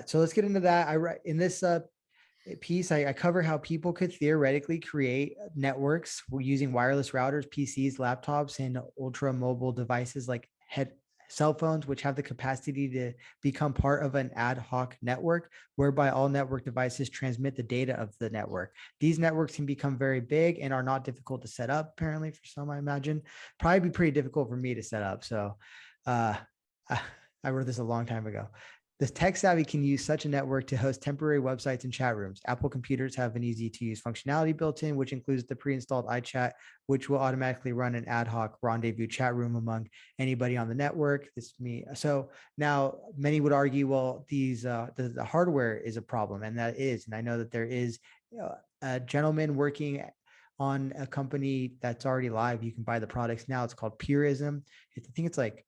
So let's get into that. I write in this piece, I cover how people could theoretically create networks using wireless routers, PCs, laptops, and ultra mobile devices like cell phones, which have the capacity to become part of an ad hoc network, whereby all network devices transmit the data of the network. These networks can become very big and are not difficult to set up, apparently, for some, I imagine. Probably be pretty difficult for me to set up. So I wrote this a long time ago. The tech savvy can use such a network to host temporary websites and chat rooms. Apple computers have an easy to use functionality built in, which includes the pre-installed iChat, which will automatically run an ad hoc rendezvous chat room among anybody on the network. This is me. So now many would argue, well, the hardware is a problem, and that is. And I know that there is a gentleman working on a company that's already live. You can buy the products now. It's called Purism. I think it's like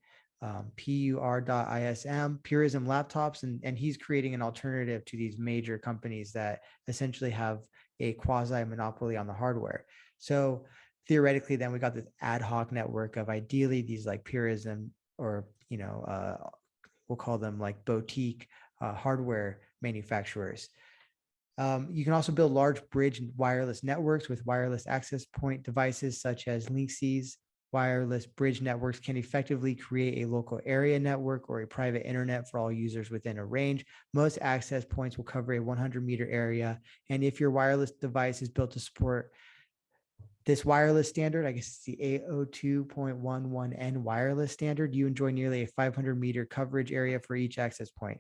PUR.ISM, Purism laptops, and he's creating an alternative to these major companies that essentially have a quasi monopoly on the hardware. So theoretically, then we got this ad hoc network of ideally these like Purism, or we'll call them like boutique hardware manufacturers. You can also build large bridge wireless networks with wireless access point devices such as Linksys. Wireless bridge networks can effectively create a local area network or a private internet for all users within a range. Most access points will cover a 100-meter area. And if your wireless device is built to support this wireless standard, I guess it's the 802.11n wireless standard, you enjoy nearly a 500-meter coverage area for each access point.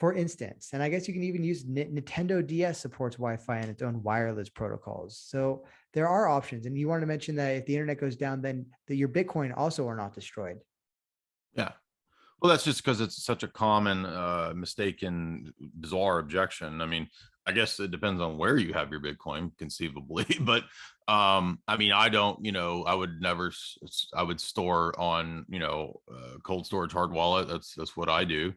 For instance, and I guess you can even use Nintendo DS supports Wi-Fi and its own wireless protocols. So there are options. And you wanted to mention that if the internet goes down, then your Bitcoin also are not destroyed. Yeah. Well, that's just because it's such a common mistaken, bizarre objection. I mean, I guess it depends on where you have your Bitcoin, conceivably. But I mean, I don't, I would store on, cold storage hard wallet. That's what I do.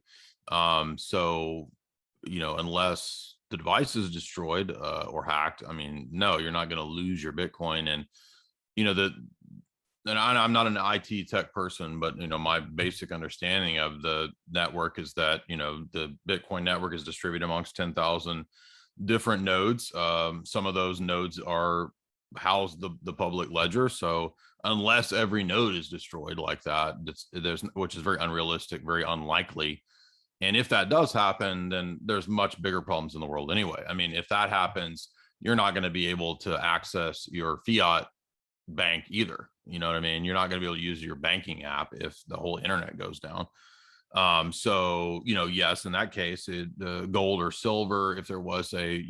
So, unless the device is destroyed or hacked, I mean, no, you're not going to lose your Bitcoin. And, and I'm not an IT tech person, but, my basic understanding of the network is that, the Bitcoin network is distributed amongst 10,000 different nodes. Some of those nodes are housed the public ledger. So unless every node is destroyed like that, which is very unrealistic, very unlikely. And if that does happen, then there's much bigger problems in the world anyway. I mean, if that happens, you're not going to be able to access your fiat bank either. You know what I mean? You're not going to be able to use your banking app if the whole internet goes down. So, yes, in that case, gold or silver, if there was a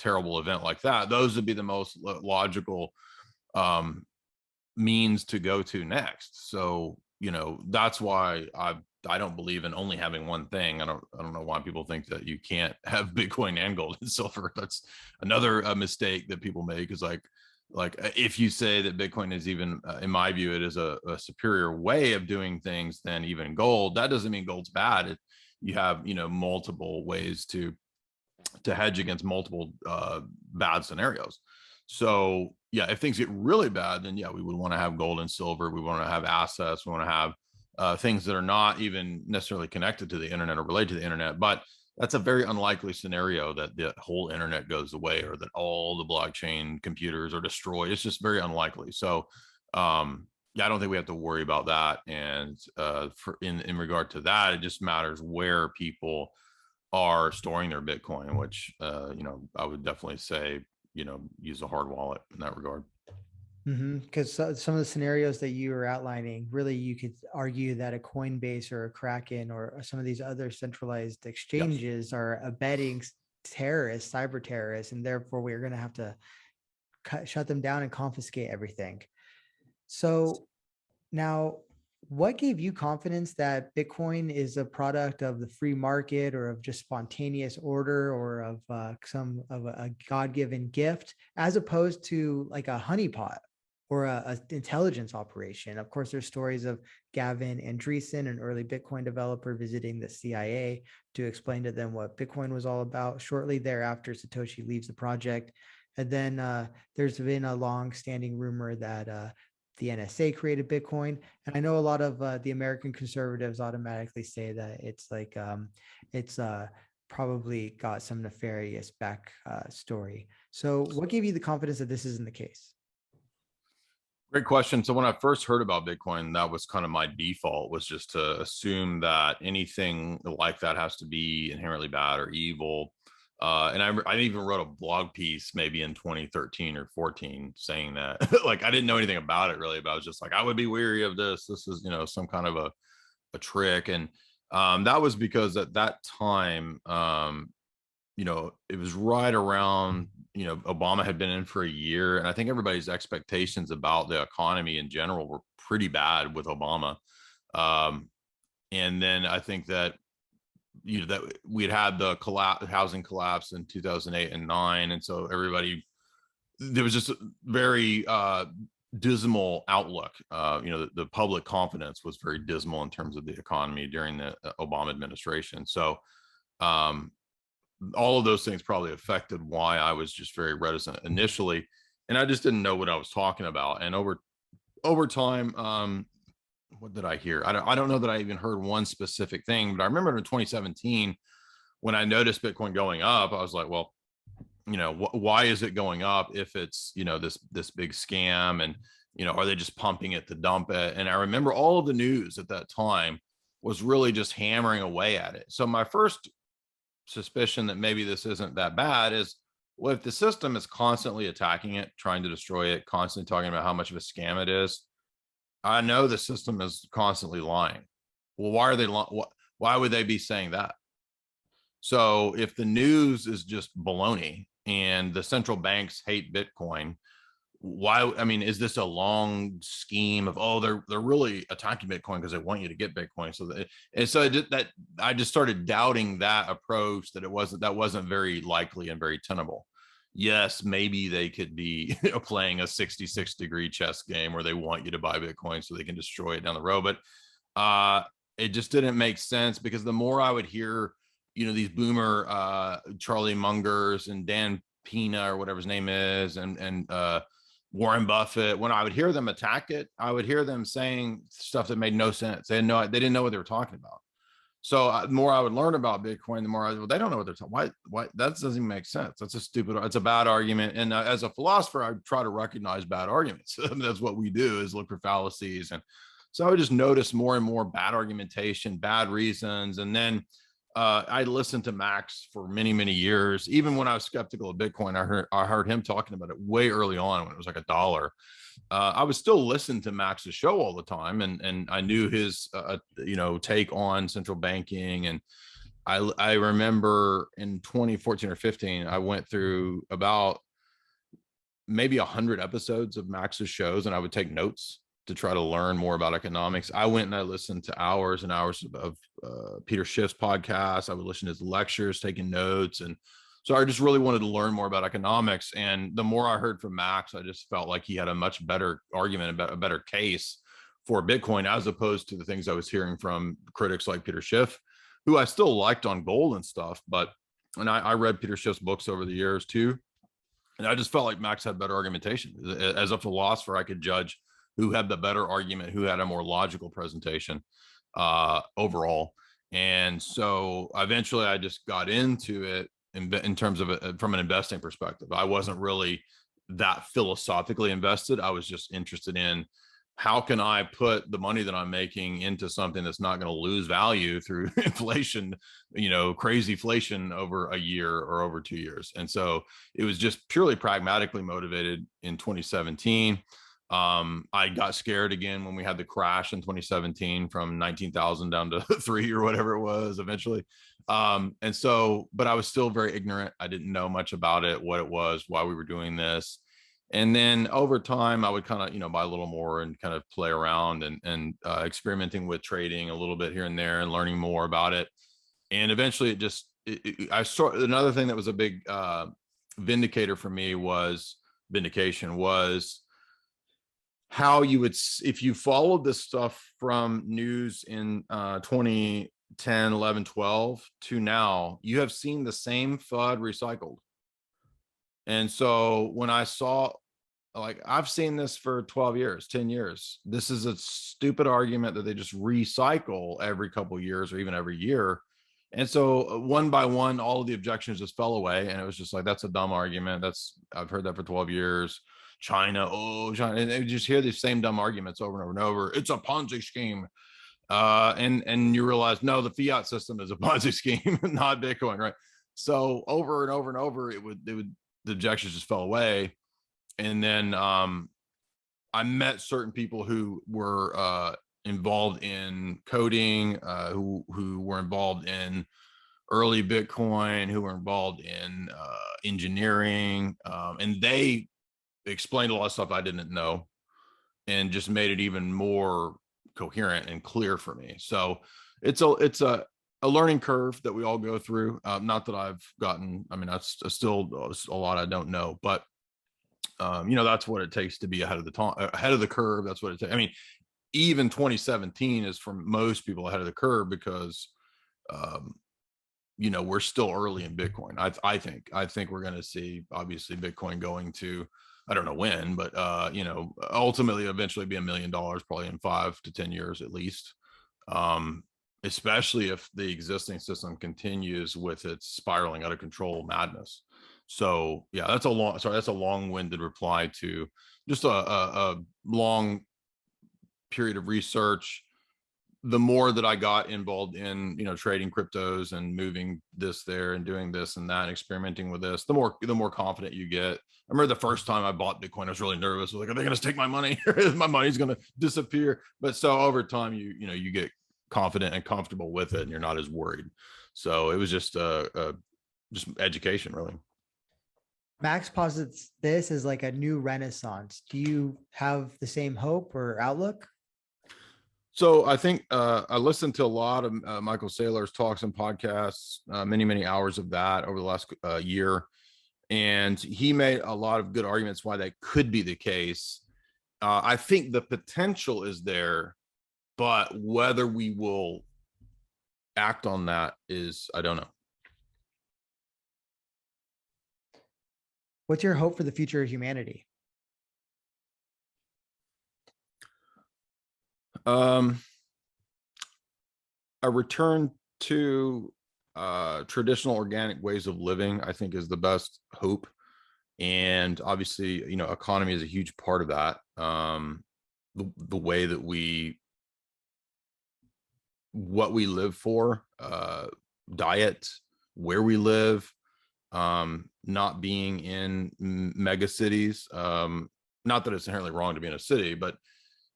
terrible event like that, those would be the most logical means to go to next. So, that's why I don't believe in only having one thing. I don't know why people think that you can't have Bitcoin and gold and silver. That's another mistake that people make, is like if you say that Bitcoin is even, in my view, it is a superior way of doing things than even gold. That doesn't mean gold's bad. You have, multiple ways to to hedge against multiple bad scenarios. So yeah, if things get really bad, then yeah, we would want to have gold and silver. We want to have assets. We want to have things that are not even necessarily connected to the internet or related to the internet. But that's a very unlikely scenario that the whole internet goes away or that all the blockchain computers are destroyed. It's just very unlikely. So yeah, I don't think we have to worry about that. And in regard to that, it just matters where people are storing their Bitcoin, which you know, I would definitely say, you know, use a hard wallet in that regard. Because some of the scenarios that you were outlining, really, you could argue that a Coinbase or a Kraken or some of these other centralized exchanges are abetting terrorists, cyber terrorists, and therefore we're going to have to shut them down and confiscate everything. So now, what gave you confidence that Bitcoin is a product of the free market or of just spontaneous order or of a God-given gift, as opposed to like a honeypot or a intelligence operation? Of course, there's stories of Gavin Andreessen, an early Bitcoin developer, visiting the CIA to explain to them what Bitcoin was all about. Shortly thereafter, Satoshi leaves the project. And then there's been a long-standing rumor that the NSA created Bitcoin. And I know a lot of the American conservatives automatically say that it's like, it's probably got some nefarious back story. So what gave you the confidence that this isn't the case? Great question. So when I first heard about Bitcoin, that was kind of my default, was just to assume that anything like that has to be inherently bad or evil. And I even wrote a blog piece maybe in 2013 or 14 saying that, like, I didn't know anything about it really, but I was just like, I would be weary of this. This is, you know, some kind of a trick. And that was because at that time, you know, it was right around, you know, Obama had been in for a year, and I think everybody's expectations about the economy in general were pretty bad with Obama. And then I think that, you know, that we'd had the housing collapse in 2008 and 9, and so everybody, there was just a very dismal outlook. You know, the public confidence was very dismal in terms of the economy during the Obama administration. So all of those things probably affected why I was just very reticent initially, and I just didn't know what I was talking about. And over time, what did I hear? I don't know that I even heard one specific thing, but I remember in 2017 when I noticed Bitcoin going up, I was like, well, you know, why is it going up if it's, you know, this big scam, and, you know, are they just pumping it to dump it? And I remember all of the news at that time was really just hammering away at it. So my first suspicion that maybe this isn't that bad is, well, if the system is constantly attacking it, trying to destroy it, constantly talking about how much of a scam it is, I know the system is constantly lying. Well, why are they why would they be saying that? So if the news is just baloney and the central banks hate Bitcoin, why? I mean, is this a long scheme of, oh, they're really attacking Bitcoin because they want you to get Bitcoin? So that I just started doubting that approach, that that wasn't very likely and very tenable. Yes, maybe they could be playing a 66-degree chess game where they want you to buy Bitcoin so they can destroy it down the road. But it just didn't make sense, because the more I would hear, you know, these boomer Charlie Mungers and Dan Pena or whatever his name is, and Warren Buffett, when I would hear them attack it, I would hear them saying stuff that made no sense. They didn't know what they were talking about. So the more I would learn about Bitcoin, the more well, they don't know what they're talking. Why that doesn't even make sense. That's a stupid, it's a bad argument. And as a philosopher, I try to recognize bad arguments. That's what we do, is look for fallacies. And so I would just notice more and more bad argumentation, bad reasons. And then I listened to Max for many, many years. Even when I was skeptical of Bitcoin, I heard him talking about it way early on when it was like $1. I was still listening to Max's show all the time, and I knew his you know, take on central banking. And I remember in 2014 or 15, I went through about maybe 100 episodes of Max's shows, and I would take notes to try to learn more about economics. I went and I listened to hours and hours of Peter Schiff's podcast. I would listen to his lectures, taking notes. And so I just really wanted to learn more about economics. And the more I heard from Max, I just felt like he had a much better argument, about a better case for Bitcoin, as opposed to the things I was hearing from critics like Peter Schiff, who I still liked on gold and stuff. But And I read Peter Schiff's books over the years too. And I just felt like Max had better argumentation. As a philosopher, I could judge who had the better argument, who had a more logical presentation overall. And so eventually I just got into it in terms of it from an investing perspective. I wasn't really that philosophically invested. I was just interested in how can I put the money that I'm making into something that's not going to lose value through inflation, crazy inflation over a year or over 2 years. And so it was just purely pragmatically motivated in 2017. I got scared again when we had the crash in 2017 from 19,000 down to 3 or whatever it was eventually. And so, but I was still very ignorant. I didn't know much about it, what it was, why we were doing this. And then over time, I would kind of, buy a little more and kind of play around and experimenting with trading a little bit here and there and learning more about it. And eventually I saw another thing that was a big vindication was how you would, if you followed this stuff from news in 2010, 11, 12 to now, you have seen the same FUD recycled. And so when I saw, like, I've seen this for 12 years, 10 years, this is a stupid argument that they just recycle every couple of years or even every year. And so one by one, all of the objections just fell away. And it was just like, that's a dumb argument. I've heard that for 12 years. China. And they just hear these same dumb arguments over and over and over. It's a Ponzi scheme. And you realize, no, the fiat system is a Ponzi scheme, not Bitcoin, right? So over and over and over, the objections just fell away. And then I met certain people who were involved in coding, who were involved in early Bitcoin, who were involved in engineering, and they explained a lot of stuff I didn't know and just made it even more coherent and clear for me. So it's a learning curve that we all go through. Not that I've gotten, that's still a lot I don't know, but that's what it takes to be ahead of the curve. That's what it takes. Even 2017 is for most people ahead of the curve because, we're still early in Bitcoin. I think we're going to see obviously Bitcoin going to, I don't know when, but, ultimately eventually be $1 million probably in 5 to 10 years at least. Especially if the existing system continues with its spiraling out of control madness. So yeah, that's a long-winded reply to just a long period of research. The more that I got involved in, trading cryptos and moving this there and doing this and that, and experimenting with this, the more confident you get. I remember the first time I bought Bitcoin, I was really nervous. I was like, are they going to take my money? My money's going to disappear. But so over time, you get confident and comfortable with it, and you're not as worried. So it was just just education, really. Max posits this as like a new renaissance. Do you have the same hope or outlook? So I think I listened to a lot of Michael Saylor's talks and podcasts, many hours of that over the last year. And he made a lot of good arguments why that could be the case. I think the potential is there, but whether we will act on that I don't know. What's your hope for the future of humanity? A return to traditional organic ways of living, I think, is the best hope. And obviously, economy is a huge part of that. The way that what we live for, diet, where we live, not being in mega cities. Not that it's inherently wrong to be in a city, but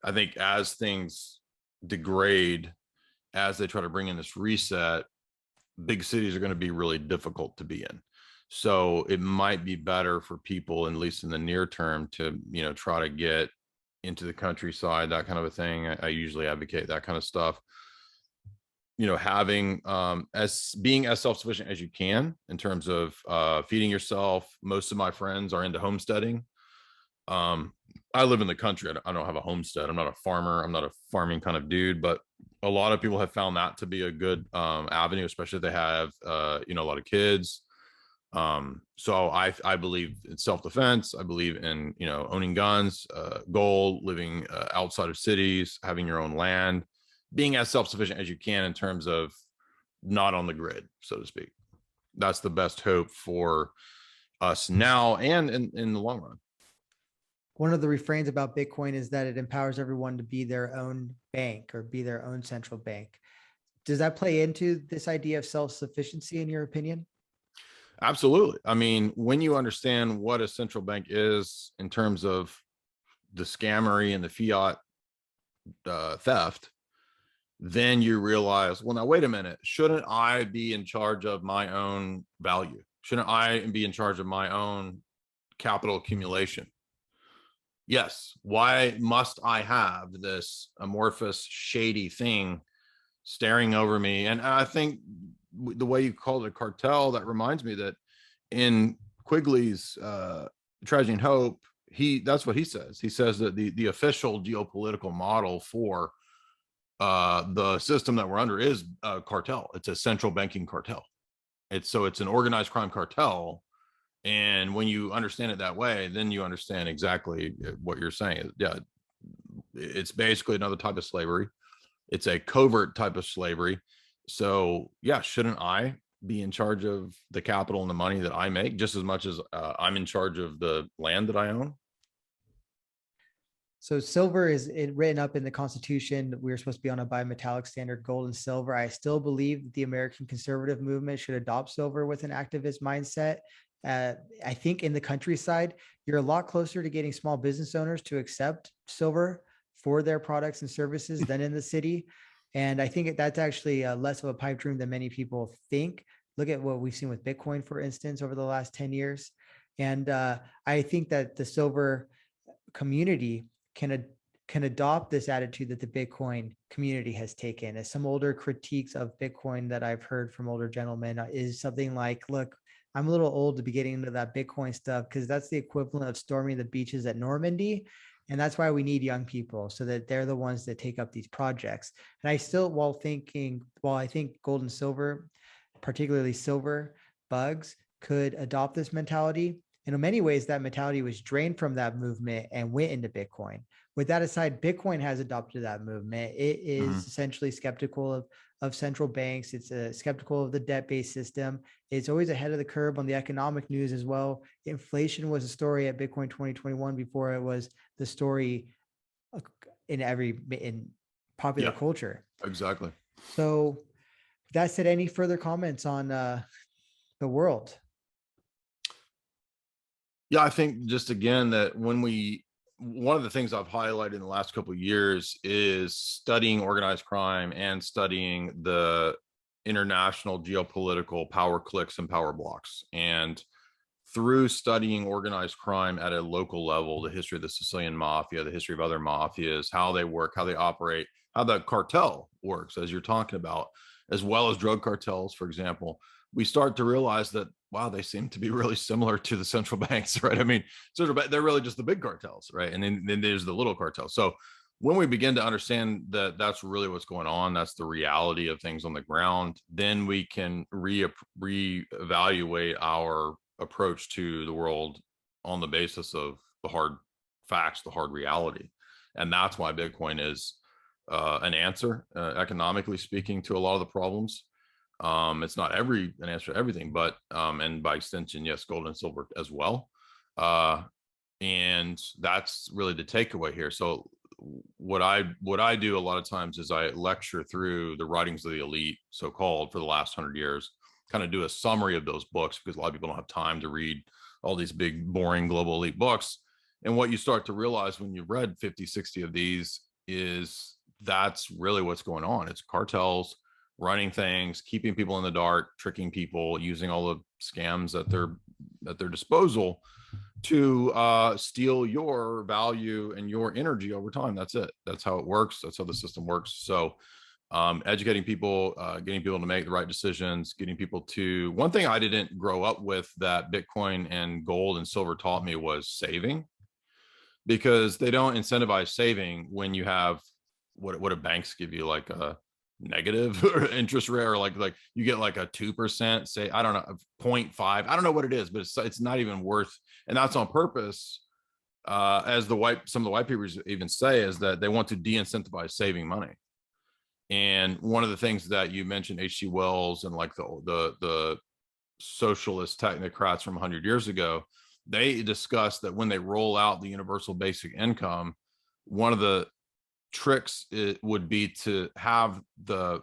I think as things degrade, as they try to bring in this reset, big cities are going to be really difficult to be in. So it might be better for people, at least in the near term, to, try to get into the countryside, that kind of a thing. I usually advocate that kind of stuff. Having being as self-sufficient as you can in terms of feeding yourself. Most of my friends are into homesteading. I live in the country. I don't have a homestead. I'm not a farmer. I'm not a farming kind of dude, but a lot of people have found that to be a good avenue, especially if they have, a lot of kids. So I believe in self-defense. I believe in, owning guns, gold, living outside of cities, having your own land, being as self-sufficient as you can in terms of not on the grid, so to speak. That's the best hope for us now and in the long run. One of the refrains about Bitcoin is that it empowers everyone to be their own bank or be their own central bank. Does that play into this idea of self-sufficiency in your opinion? Absolutely. I mean, when you understand what a central bank is in terms of the scammery and the fiat theft, then you realize, well, now, wait a minute, shouldn't I be in charge of my own value? Shouldn't I be in charge of my own capital accumulation? Yes. Why must I have this amorphous, shady thing staring over me? And I think the way you called it a cartel, that reminds me that in Quigley's Tragedy and Hope, that's what he says. He says that the official geopolitical model for the system that we're under is a cartel. It's a central banking cartel. It's an organized crime cartel. And when you understand it that way, then you understand exactly what you're saying. Yeah, it's basically another type of slavery. It's a covert type of slavery. So yeah, shouldn't I be in charge of the capital and the money that I make just as much as I'm in charge of the land that I own? So silver is written up in the Constitution. We were supposed to be on a bimetallic standard, gold and silver. I still believe the American conservative movement should adopt silver with an activist mindset. I think in the countryside, you're a lot closer to getting small business owners to accept silver for their products and services than in the city. And I think that's actually less of a pipe dream than many people think. Look at what we've seen with Bitcoin, for instance, over the last 10 years. And I think that the silver community can adopt this attitude that the Bitcoin community has taken. As some older critiques of Bitcoin that I've heard from older gentlemen is something like, look, I'm a little old to be getting into that Bitcoin stuff because that's the equivalent of storming the beaches at Normandy. And that's why we need young people, so that they're the ones that take up these projects. And I still, while I think gold and silver, particularly silver bugs, could adopt this mentality, and in many ways, that mentality was drained from that movement and went into Bitcoin. With that aside, Bitcoin has adopted that movement. It is essentially skeptical of central banks. It's skeptical of the debt-based system. It's always ahead of the curve on the economic news as well. Inflation was a story at Bitcoin 2021 before it was the story in popular culture. Exactly. So that said, any further comments on the world? Yeah, I think just again that one of the things I've highlighted in the last couple of years is studying organized crime and studying the international geopolitical power cliques and power blocks. And through studying organized crime at a local level, the history of the Sicilian mafia, the history of other mafias, how they work, how they operate, how the cartel works, as you're talking about, as well as drug cartels, for example, we start to realize that, wow, they seem to be really similar to the central banks, right? I mean, they're really just the big cartels, right? And then there's the little cartels. So when we begin to understand that that's really what's going on, that's the reality of things on the ground, then we can reevaluate our approach to the world on the basis of the hard facts, the hard reality. And that's why Bitcoin is an answer, economically speaking, to a lot of the problems. It's not an answer to everything, but and by extension, yes, gold and silver as well. And that's really the takeaway here. So what I do a lot of times is I lecture through the writings of the elite, so-called, for the last 100 years, kind of do a summary of those books, because a lot of people don't have time to read all these big, boring global elite books. And what you start to realize when you've read 50, 60 of these is that's really what's going on. It's cartels running things, keeping people in the dark, tricking people, using all the scams at their disposal to steal your value and your energy over time. That's it. That's how it works. That's how the system works. So educating people, getting people to make the right decisions, getting people to, one thing I didn't grow up with that Bitcoin and gold and silver taught me was saving, because they don't incentivize saving when you have what do banks give you, like negative interest rate, or like you get like a 2%, say, I don't know, 0.5, I don't know what it is, but it's not even worth, and that's on purpose. As some of the white papers even say, is that they want to de-incentivize saving money. And one of the things that you mentioned, H.G. Wells and like the socialist technocrats from 100 years ago, they discussed that when they roll out the universal basic income, one of the tricks it would be to have the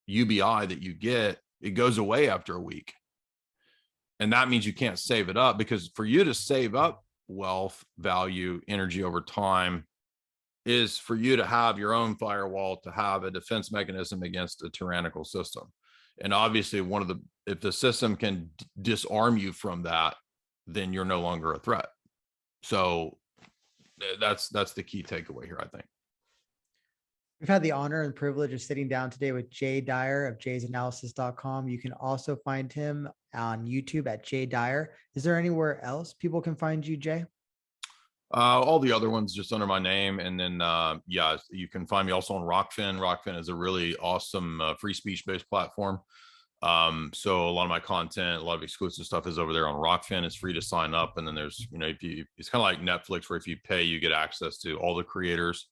UBI that you get, it goes away after a week. And that means you can't save it up, because for you to save up wealth, value, energy over time is for you to have your own firewall, to have a defense mechanism against a tyrannical system. And obviously if the system can disarm you from that, then you're no longer a threat. So that's the key takeaway here, I think. We've had the honor and privilege of sitting down today with Jay Dyer of Jaysanalysis.com. You can also find him on YouTube at Jay Dyer. Is there anywhere else people can find you, Jay? All the other ones just under my name. And then, yeah, you can find me also on Rockfin. Rockfin is a really awesome free speech based platform. So a lot of my content, a lot of exclusive stuff is over there on Rockfin. It's free to sign up. And then there's, it's kind of like Netflix, where if you pay, you get access to all the creators,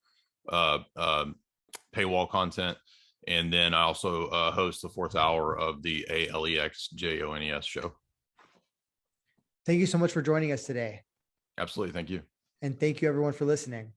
paywall content. And then I also host the 4th hour of the ALEXJONES show. Thank you so much for joining us today. Absolutely. Thank you. And thank you everyone for listening.